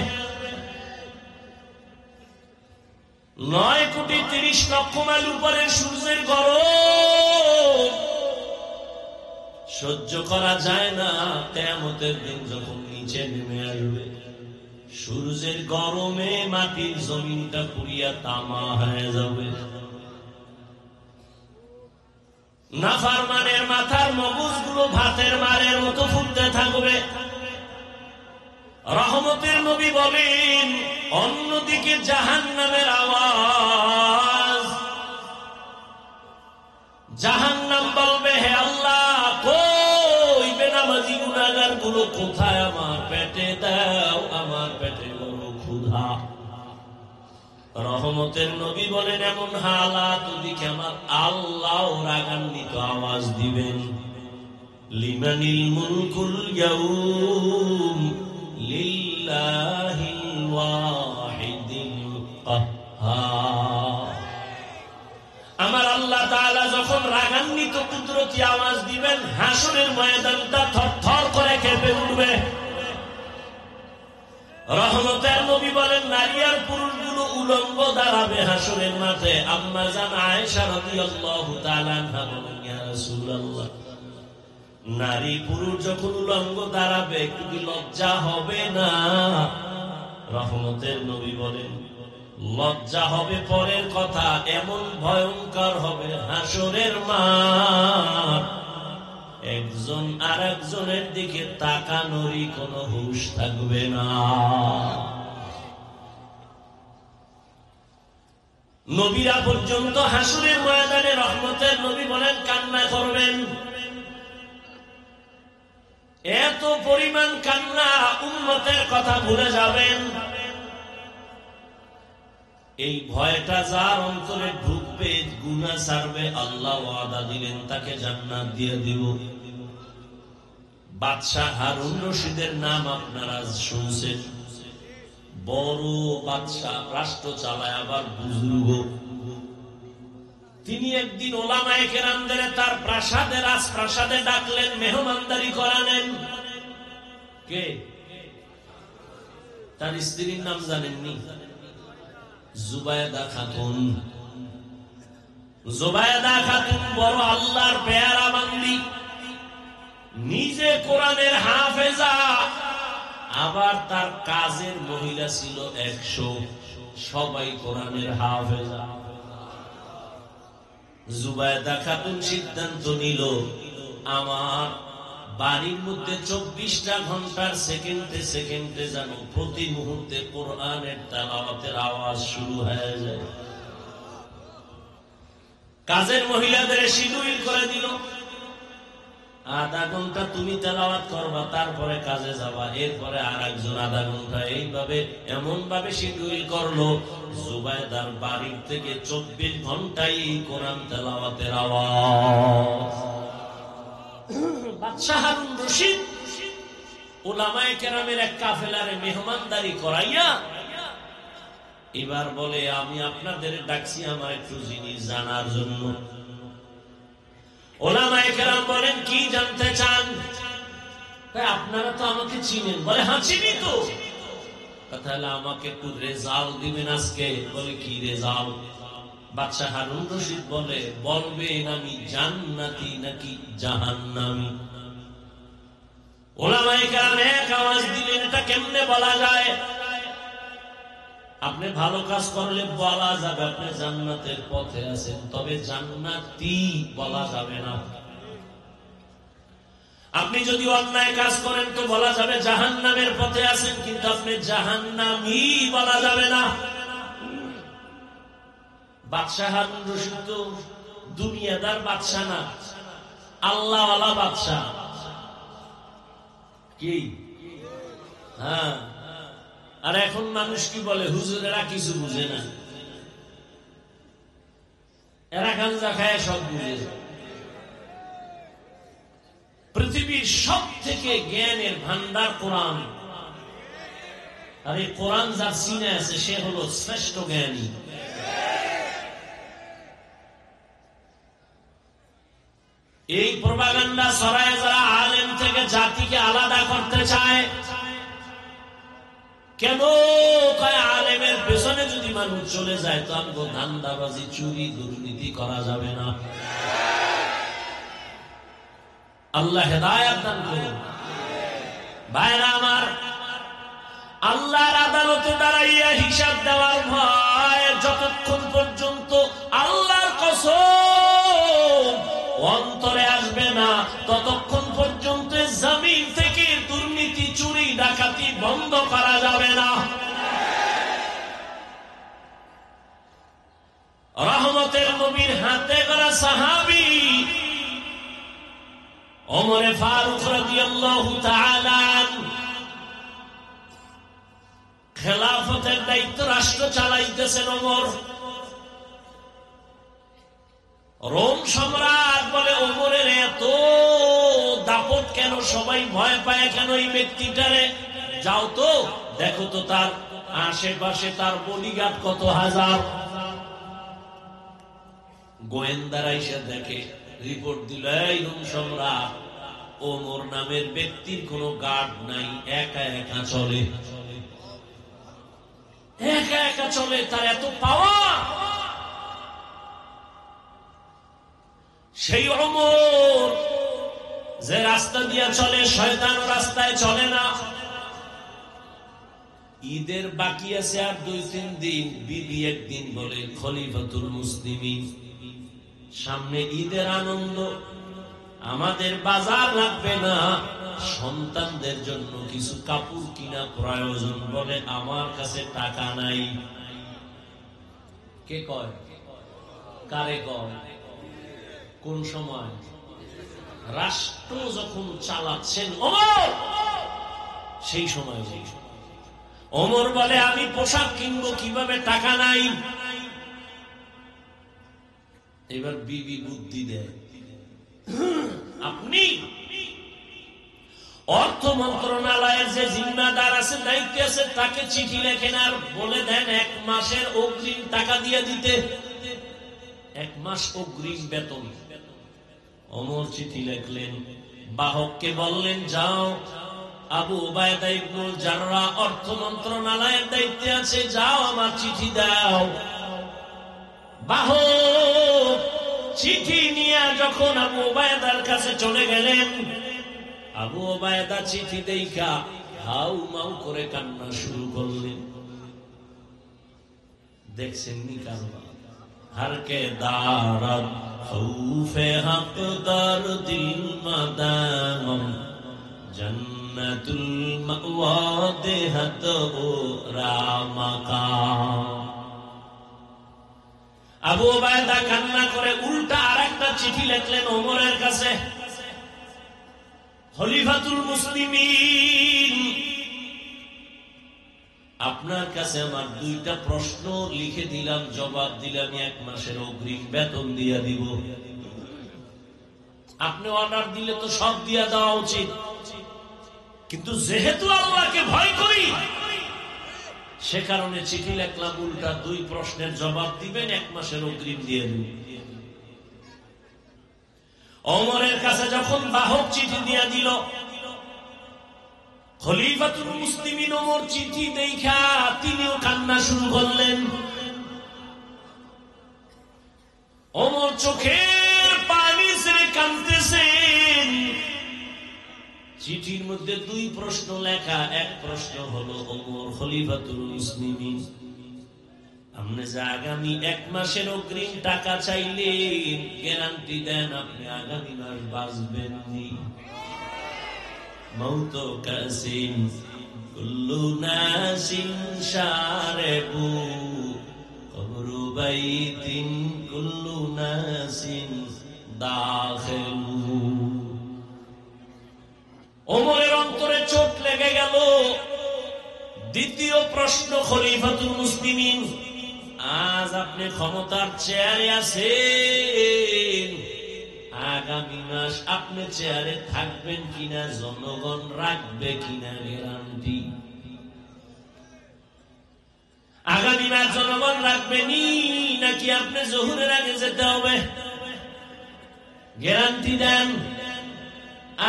9,30,00,000 মাইল উপরে সূর্যের গরম সহ্য করা যায় না। কিয়ামতের দিন যখন নিচে নেমে আসবে, সূর্যের গরমে মাটির জমিনটা পুড়িয়া তামা হয়ে যাবে। নাফরমানের মাথার মগজগুলো ভাতের মারের মতো ফুটতে থাকবে। রহমতের নবী বলেন অন্যদিকে জাহান্নামের আওয়াজ, জাহান্নাম বলবে হে আল্লাহ কই বেনামাজি গুনাহগার গুলো কোথায়, আমার পেটে দাও, আমার পেটে বড় ক্ষুধা। রহমতের নবী বলেন এমন হালাত দিকে আমার আল্লাহ রাগান্বিত আওয়াজ দিবেন, লিমানিল মুলকুল ইয়াউম লিল্লাহিল ওয়াহিদিল কাহ্হার। আমার আল্লাহ তাআলা যখন রাগান্বিত কুদরতি আওয়াজ দিবেন, হাসরের ময়দানটা থরথর করে কেঁপে উঠবে। রহমতের নবী বলেন নারী আর পুরুষগুলো উলঙ্গ দাঁড়াবে হাসরের মাঠে। আম্মা জান আয়েশা রাদিয়াল্লাহু তাআলা আনহা বলেন ইয়া রাসূলুল্লাহ, নারী পুরুষ যখন উলঙ্গ দাঁড়াবে একটু কি লজ্জা হবে না? রহমতের নবী বলেন লজ্জা হবে পরের কথা, এমন ভয়ঙ্কর হবে হাসরের মাঠ, একজন আর একজনের দিকে তাকানোরই কোনো হুঁশ থাকবে না। নবীরা পর্যন্ত হাসরের ময়দানে রহমতের নবী বলেন কান্না করবেন। এত পরিমাণ কান্না, উম্মতের কথা ভুলে যাবেন। এই ভয়টা যার অন্তরে ঢুকবে, গুনাহ ছাড়বে, আল্লাহ ওয়াদা দিলেন তাকে জান্নাত দিয়ে দিব। বাদশাহ হারুন রশিদের নাম আপনারা শুনছেন, বড় বাদশাহ, রাষ্ট্র চালায়, আবার বুজুর্গ। তিনি একদিন ওলামায়ে কেরামদের তার প্রাসাদে, রাজপ্রাসাদে ডাকলেন, মেহমানদারি করালেন। কে? তার স্ত্রীর নাম জানেননি? জুবায়দা খাতুন। জুবায়দা খাতুন বড় আল্লাহর পেয়ারা বান্দি, নিজে কোরআনের হাফেজা, আবার তার কাজের মহিলা ছিল 100, সবাই কোরআনের হাফেজা। জুবায়দা খাতুন সিদ্ধান্ত নিল আমার বাড়ির মধ্যে 24টা ঘন্টার সেকেন্ডে সেকেন্ডে যেন প্রতি মুহূর্তে কোরআনের তেলাওয়াতের আওয়াজ শুরু হয়ে যায়। কাজের মহিলাদের শিডিউল করে দিল, আধা ঘন্টা তুমি তেলাওয়াত করবা, তারপরে কাজে যাবা, এরপরে আর একজন আধা ঘন্টা, এইভাবে এমন ভাবে শিডিউল করলো জুবাইদার বাড়ির থেকে 24 ঘন্টাই কোরআন তেলাওয়াতের আওয়াজ। বাদশাহ হারুন রশিদ উলামায়ে কেরামের এক কাফেলারে মেহমানদারি করাইয়া এবার বলে, আমি আপনাদের ডাকছি আমার একটু জিনিস জানার জন্য। উলামায়ে কেরাম বলেন, কি জানতে চান? আপনারা তো আমাকে চিনেন। বলে, হ্যাঁ চিনি তো। তাহলে আমাকে একটু রেজাল্ট দিবেন আজকে। বলে, কি রেজাল্ট? বাদশাহ হারুন রশিদ বলে, বলবেন আমি জান্নাতি নাকি জাহান্নামী। উলামায়ে কেরাম এক আওয়াজ দিলেন, এটা কেমনে বলা যায়? আপনি ভালো কাজ করলে বলা যাবে আপনি জান্নাতের পথে আছেন, তবে জান্নাতি বলা যাবে না। আপনি যদি অন্যায় কাজ করেন তো বলা যাবে জাহান্নামের পথে আছেন, কিন্তু আপনি জাহান্নামী বলা যাবে না। বাদশাহ হারুন রশিদ তো দুনিয়াদার বাদশাহ না, আল্লাহওয়ালা বাদশাহ। কি? হ্যাঁ। আর এখন মানুষ কি বলে, হুজুরেরা কিছু বুঝে না, এরা গাঞ্জা খায় সব বুঝে। পৃথিবীর সব থেকে জ্ঞানের ভান্ডার কোরআন, আর এই কোরআন যার সিনে আছে সে হলো শ্রেষ্ঠ জ্ঞানী। এই প্রপাগান্ডা ছড়ায় যারা আলেম থেকে জাতিকে আলাদা করতে চায়। কেন? কয় আলেমের পেছনে যদি মানুষ চলে যায় তো আমগো ধান্দাবাজি, চুরি, দুর্নীতি করা যাবে না। আল্লাহ হেদায়েত দান করুন। ভাইরা আমার, আল্লাহর আদালতে দাঁড়াইয়া হিসাব দেওয়ার ভয় যতক্ষণ পর্যন্ত আল্লাহর কসম অন্তরে আসবে না, ততক্ষণ পর্যন্ত জমিন থেকে দুর্নীতি, চুরি, ডাকাতি বন্ধ করা যাবে না। রহমতের নবীর হাতে করা সাহাবী ওমরে ফারুক রাদিয়াল্লাহু তাআলা খেলাফতের দায়িত্ব রাষ্ট্র চালাইতেছেন ওমর। রোম সম্রাট বলে, ওমরের এত দাপট কেন? সবাই ভয় পায় কেন এই ব্যক্তিটারে? যাও তো দেখো তো তার আশেপাশে তার বডিগার্ড কত হাজার। গোয়েন্দারা এসে দেখে, রিপোর্ট দিল, এই রোম সম্রাট ওমর নামের ব্যক্তির কোনো গার্ড নাই, একা একা চলে, একা একা চলে, তার এত পাওয়ার। সেই ওমর যে রাস্তা দিয়ে চলে, শয়তান রাস্তায় চলে না। ঈদের বাকি আছে আর 2-3 দিন। বিবি একদিন বলে, খলিফাতুল মুসলিমিন, সামনে ঈদের আনন্দ, আমাদের বাজার লাগবে না, সন্তানদের জন্য কিছু কাপড় কিনা প্রয়োজন। বলে, আমার কাছে টাকা নাই। কে কয়? কারে কয়? কোন সময়? রাষ্ট্র যখন চালাচ্ছেন ওমর, সেই সময় ওমর বলে, আমি পোশাক কিনবো কিভাবে, টাকা নাই। এবার বিবি বুদ্ধি দেয়, আপনি অর্থ মন্ত্রণালয়ের যে জিম্মাদার আছে, দায়িত্ব আছে, তাকে চিঠি লেখেন আর বলে দেন 1 মাসের অগ্রিম টাকা দিয়ে দিতে, 1 মাস অগ্রিম বেতন। ওমর চিঠি লিখলেন, বাহককে বললেন, যাও আবু উবায়দা ইবনুল জাররাহ অর্থ মন্ত্রণালয়ের দায়িত্বে আছে, যাও আমার চিঠি দাও। বাহক চিঠি নিয়ে যখন আবু উবায়দার কাছে চলে গেলেন, আবু উবায়দা চিঠি দেখা হাউ মাউ করে কান্না শুরু করলেন। দেখছেন নি কারবার, हर के दारद খৌফে হক দার দিল মাদাম জান্নাতুল মাওয়া দেহত ও রামাকাম। আবু উবায়দা কান্না করে উল্টা আরেকটা চিঠি লিখলেন ওমরের কাছে, খলিফাতুল মুসলিমিন, আপনার কাছে আমার দুইটা প্রশ্ন লিখে দিলাম, জবাব দিলাম, 1 মাসের অগ্রিম বেতন দিয়া দিব। আপনি অর্ডার দিলে তো সব দিয়া দেওয়া উচিত, কিন্তু যেহেতু আল্লাহকে ভয় করি সে কারণে চিঠি লিখলাম, উল্টা 2 প্রশ্নের জবাব দিবেন, 1 মাসের অগ্রিম দিয়ে দিন। ওমরের কাছে যখন বাহক চিঠি দিয়া দিল, খলিফাতুল মুসলিমিন ওমর চিঠি দেখা তিনিও কান্না শুরু করলেন। ওমর চোখের পানি ছেড়ে কাঁদতেছেন। চিঠির মধ্যে 2 প্রশ্ন লেখা। এক প্রশ্ন হলো, ওমর খলিফাতুল মুসলিমিন, আপনি যে আগামী 1 মাসের অগ্রিম টাকা চাইলেন, গ্যারান্টি দেন আপনি আগামী মাস বাঁচবেন নি? মৌত কাসিম কুল্লু নাসিন শারেবু কবরু বাইতিন কুল্লু নাসিন দাখিলু। ওমরের অন্তরে চোট লেগে গেল। দ্বিতীয় প্রশ্ন, খলিফাতুল মুসলিমিন, আজ আপনি ক্ষমতার চেয়ারে আছেন, আগামী মাস আপনি চেয়ারে থাকবেন কিনা, জনগণ রাখবে কিনা গ্যারান্টি? আগামী মাস জনগণ রাখবেনি নাকি আপনি জোহরের আগে যেতে হবে? গ্যারান্টি দেন,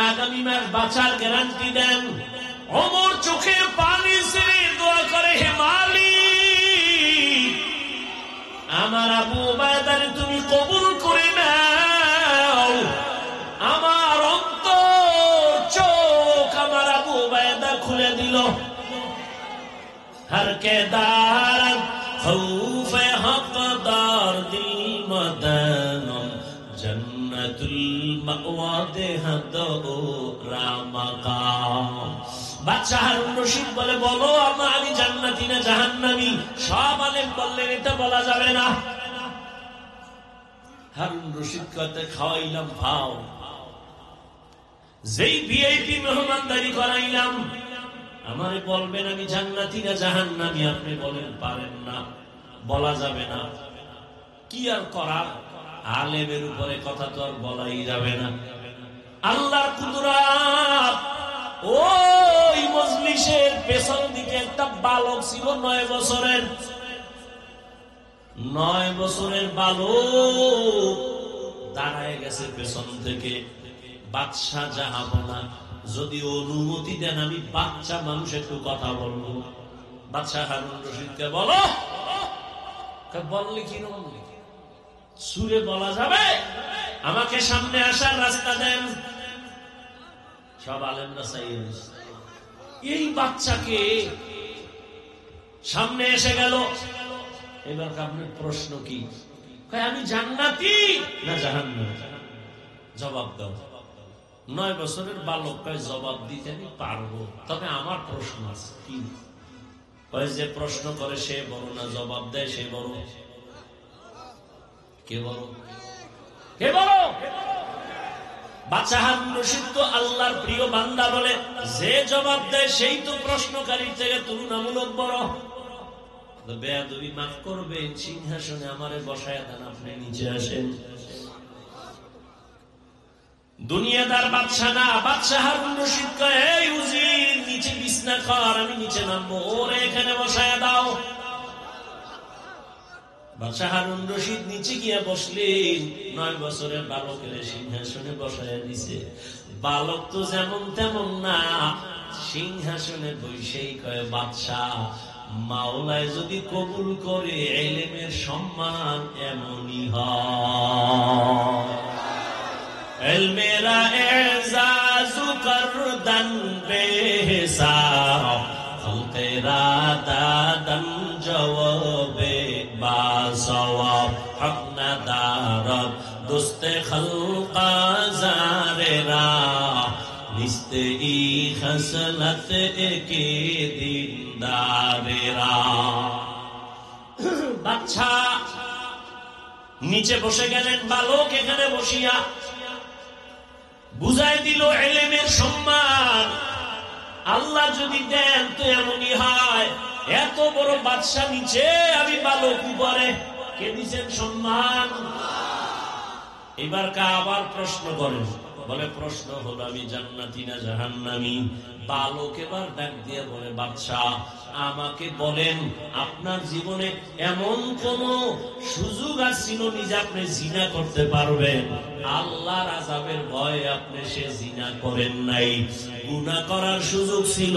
আগামী মাস বাঁচার গ্যারান্টি দেন। ওমর চোখের পানি ছেড়ে দোয়া করে, হে মালিক, আমার আবু উবায়দারে তুমি কবুল করে নাও। আমার অন্তর চোখ আমার আবু উবায়দা খুলে দিল। हर के दार खौफ हक़दार दिल मदनम जन्नतुल मअवा देहदो रामकाम। বাদশা হারুন রশিদ বলে, বলো আমি জান্নাতি না জাহান্নামী? সব আলেম বললেন এটা বলা যাবে না। হারুন রশিদ কতে খাওয়াইলাম ভাও, যেই ভিআইপি মেহমানদারি করাইলাম, আমারে বলবেন আমি জান্নাতি না জাহান্নামী? আপনি বলেন পারেন না, বলা যাবে না। কি আর করার, আলেমের উপরে কথা তো আর বলাই যাবে না। আল্লাহর কুদরত। ওই মজলিসের পেছন দিকে একটা বালক ছিল 9 বছরের। 9 বছরের বালক দাঁড়ায় গেছে পেছন থেকে। বাদশা জাহাপনা, যদি অনুমতি দেন আমি বাচ্চা মানুষ একটু কথা বলবো। বাদশা হারুন রশিদকে বলো। বললে কি সুরে বলা যাবে? আমাকে সামনে আসার রাস্তা দেন। সব আলেমরা চাইয়ে এই বাচ্চাকে সামনে এসে গেল। এবার আপনার প্রশ্ন কি? আমি জান্নাতি না জাহান্নামী? জবাব দাও। 9 বছরের বালক কয়, জবাব দিতে আমি পারবো, তবে আমার প্রশ্ন আছে। কি? যে প্রশ্ন করে সে বড় না জবাব দেয় সে বড়? কে বড়? কে বড়? বাদশা হারুন রশিদ তো আল্লাহর প্রিয় বান্দা বলে, যে জবাব দেয় সেই তো প্রশ্নকারীর থেকে তুলনামূলক বড়। বেয়াদবি মাফ করবেন, সিংহাসনে আমারে বসায় দেন, আপনি নিচে আসেন। দুনিয়াদার বাদশা না। বাদশা হারুন রশিদ কয়, এই উজির, নিচে বিছনা কর, আমি নিচে নামবো, ওরে এখানে বসায় দাও। বাদশা হারুন রশিদ নিচে গিয়া বসলেন। 9 বছরের বালকের সিংহাসনে বসায় দিছে। বালক তো যেমন তেমন না, সিংহাসনে বসেই কয়, বাদশাহ, মাওলায় যদি কবুল করে ইলমের সম্মান এমনই হয়। মেরা এজাজু করদন বেহিসাব, তেরা দাদন জওয়াবে বাসওয়াব, হক না দারদ দো دوست خلق زاررا نیست ای خصلت اکی دینداررا বাচ্চা নিচে বসে গেলেন, বালক এখানে বসিয়া বুঝাই দিল ইলমের সম্মান আল্লাহ যদি দেন তো এমনই হয়। এত বড় বাদশা নিচে, আমি বালক উপরে, কে দিচ্ছেন সম্মান? এবার আবার প্রশ্ন করেন, বলে প্রশ্ন হলো আমি জান্নাতি না জাহান্নামী? বালক এবার ডাক দিয়ে বলে, বাদশা আমাকে বলেন আপনার জীবনে এমন কোন সুযোগ আসছিল যে আপনি জিনা করতে পারবেন? আল্লাহর আযাবের ভয়ে আপনি সে জিনা করেন নাই। গুনাহ করার সুযোগ ছিল,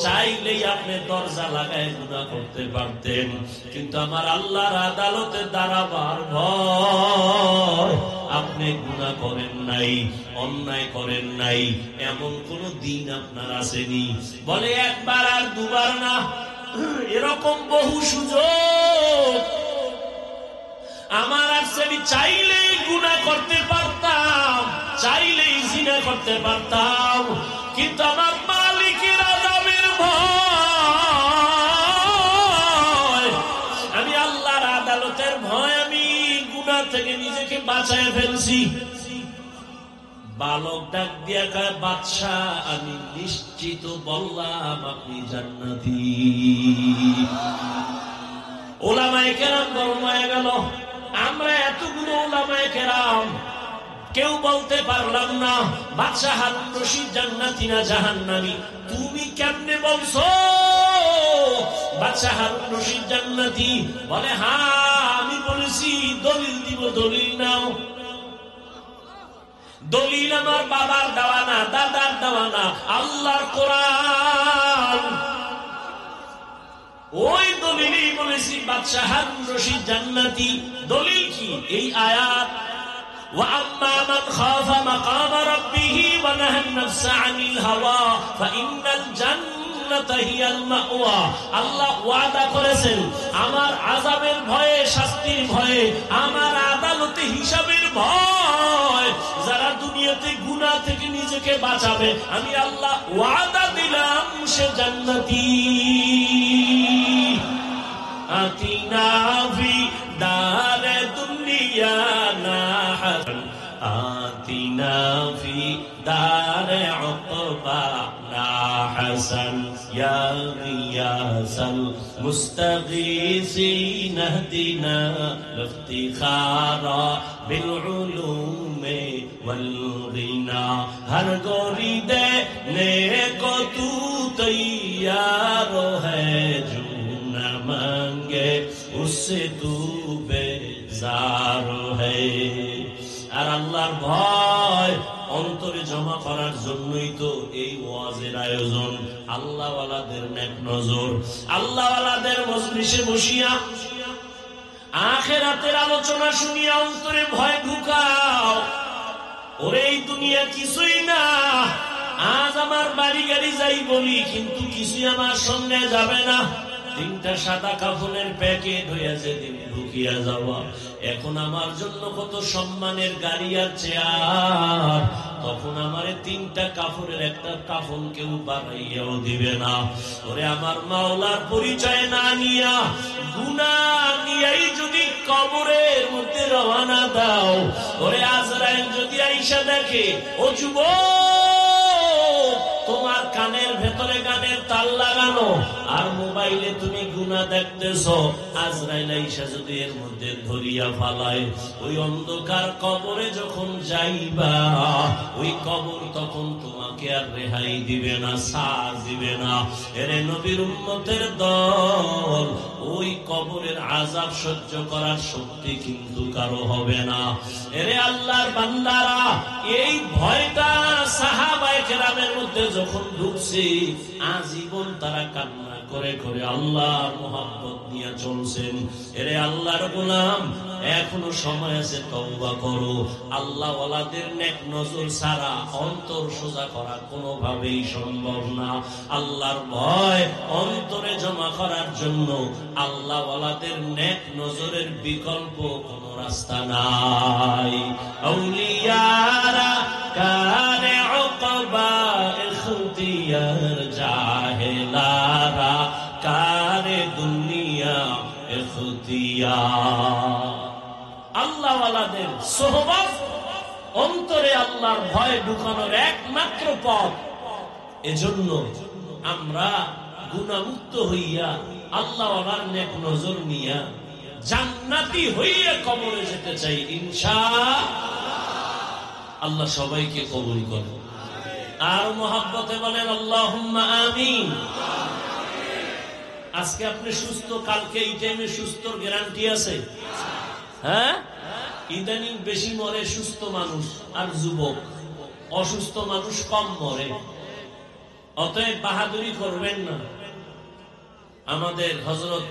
চাইলেই আপনি দরজা লাগায় গুনাহ করতে পারতেন, কিন্তু আমার আল্লাহর আদালতে দাঁড়াবার ভয় আপনি গুনাহ করেন নাই, অন্যায় করেন নাই। এমন কোন দিন আপনার আসেনি? বলে একবার আর দুবার না, এরকম বহু সুযোগ আমার আছে। আমি চাইলেই গুনাহ করতে পারতাম, চাইলেই জিনা করতে পারতাম, কিন্তু আমার মালিকের আযাবের ভয়, আমি আল্লাহর আদালতের ভয় আমি গুনাহ থেকে নিজেকে বাঁচায় ফেলছি। বালক ডাক দিয়া কয়, বাদশা আমি নিশ্চিত বললাম আপনি জান্নাতি। ওলামায়ে কেরাম গরম হয়ে গেল। আমরা এতগুলো ওলামায়ে কেরাম কেউ বলতে পারলাম না বাদশা হারুন রশিদ জান্নাতি না জাহান্নামী। তুমি কেমনে বলছো বাদশা হারুন রশিদ জান্নাতি? বলে হ্যাঁ আমি বলেছি। দলিল দিব, দলিল নাও। দলিল আমার বাবার দেওয়া না, দাদার দেওয়া না, আল্লাহর কোরআন। ওই দলিলই বলেছি বাদশা হারুন রশিদ জান্নাতি। দলিল কি? এই আয়াত, ওয়া আম্মা মান খাফা মাকাম রাব্বিহি ওয়া নাহা আন-নাফসা আনিল হাওয়া ফাইন্নাল জান্নাতা হিয়াল মাওয়া। আল্লাহ ওয়াদা করেছেন আমার আযাবের ভয়ে, শাস্তির ভয়ে, আমার আদালতে হিসাবের ভয়, যারা দুনিয়াতে গুনাহ থেকে নিজেকে বাঁচাবে আমি আল্লাহ ওয়াদা দিলাম সে জান্নাতি। আতিনা ফি দারে দুনিয়া না হাসান, আতিনা ফি দারে উকবা না হাসান, ইয়া গিয়াসাল মুস্তাগীসিন ইহদিনা লিফতিখারা বিল উলুমে ওয়াল গিনা। হর গোরি দেনে কো তু তৈয়ার হ্যায়, জো না মাঙ্গে উসসে তু বেজার হ্যায়। আর আল্লাহর ভয় অন্তরে জমা করার জন্যই তো এই ওয়াজের আয়োজন। আল্লাহওয়ালাদের নেক নজর, আল্লাহওয়ালাদের মজলিসে বসিয়া আখিরাতের আলোচনা শুনিয়া অন্তরে ভয় ঢুকাও। ওরে এই দুনিয়া কিছুই না। আজ আমার বাড়ি গাড়ি যাই বলি, কিন্তু কিছুই আমার সঙ্গে যাবে না। তিনটা সাদা কাফনের প্যাকেট হয়ে যেদিন ঢুকিয়া যাওয়া, এখন আমার জন্য কত সম্মানের গাড়ি আর চেয়ার, তখন আমারে তিনটা কাফনের একটা কাফন কেউ বানাইয়াও দিবে না। ওরে আমার মাওলার পরিচয় না নিয়া, গুনাহ নিয়াই যদি কবরের মধ্যে রওনা দাও, ওরে আজরাইল যদি আইসা দেখে, ও যুবক তোমার কানের ভেতরে গানের তাল লাগানো আর মোবাইলে তুমি গুনাহ দেখতেছো, আজরাইল আইসা যদি এর মধ্যে ধরিয়া ফালায়, ওই অন্ধকার কবরে যখন যাইবা, ওই কবর তখন তোমাকে আর রেহাই দিবে না, সার দিবে না। এরে নবীর উম্মতের দল, ওই কবরের আযাব সহ্য করার শক্তি কিন্তু কারো হবে না। এরে আল্লাহর বান্দারা, এই ভয়টা সাহাবায়ে কেরামের মধ্যে যখন ঢুকছে, আজীবন তারা কান্না করে করে আল্লাহর মোহাব্বত নিয়ে চলছেন। এরে আল্লাহর গোলাম, এখনো সময় আছে, তওবা করো। আল্লাহ ওয়ালাদের নেক নজর ছাড়া অন্তর সোজা করা কোনোভাবেই সম্ভব না। আল্লাহর ভয় অন্তরে জমা করার জন্য আল্লাহ ওয়ালাদের নেক নজরের বিকল্প কোন রাস্তা নাই। আউলিয়ারা কারে উকবা ইখতিয়ার, জাহেলারা কারে দুনিয়া ইখতিয়ার। আল্লাহওয়ালাদের সোহবত অন্তরে আল্লাহর ভয় ঢুকানোর একমাত্র পথ। এজন্য আমরা গুনাহমুক্ত হইয়া আল্লাহওয়ালার নেক নজর নিয়া জান্নাতি হইয়া কবরে যেতে চাই ইনশাআল্লাহ। আল্লাহ সবাইকে কবুল করুন। আর মুহাব্বতে বলেন আল্লাহুম্মা আমিন। আজকে আপনি সুস্থ, কালকে এই টাইমে সুস্থর গ্যারান্টি আছে? হ্যাঁ, ইদানিং বেশি মরে সুস্থ মানুষ আর যুবক, অসুস্থ মানুষ কম মরে। অতএব বাহাদুরি করবেন না। আমাদের হযরত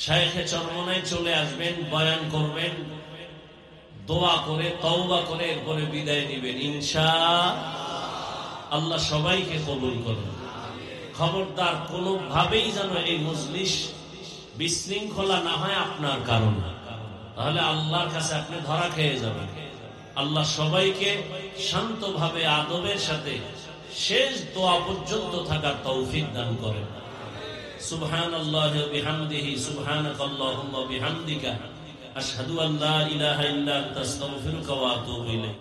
শাইখে চরমনায় চলে আসবেন, বয়ান করবেন, দোয়া করে তওবা করে এরপরে বিদায় নেবেন ইনশাআল্লাহ। আল্লাহ সবাইকে কবুল করুন। খবরদার কোনোভাবেই যেন এই মজলিস বিশৃঙ্খলা না হয় আপনার কারণে, তাহলে আল্লাহর কাছে আপনি ধরা খেয়ে যাবেন। আল্লাহ সবাইকে শান্তভাবে আদবের সাথে শেষ দোয়া পর্যন্ত থাকার তৌফিক দান করেন। সুবহানাল্লাহি ওয়া বিহামদিহি, সুবহানাকাল্লাহুম্মা ওয়া বিহামদিকা, আশহাদু আল্লা ইলাহা ইল্লা আনতা, আস্তাগফিরুকা ওয়া আতুবু ইলাইক।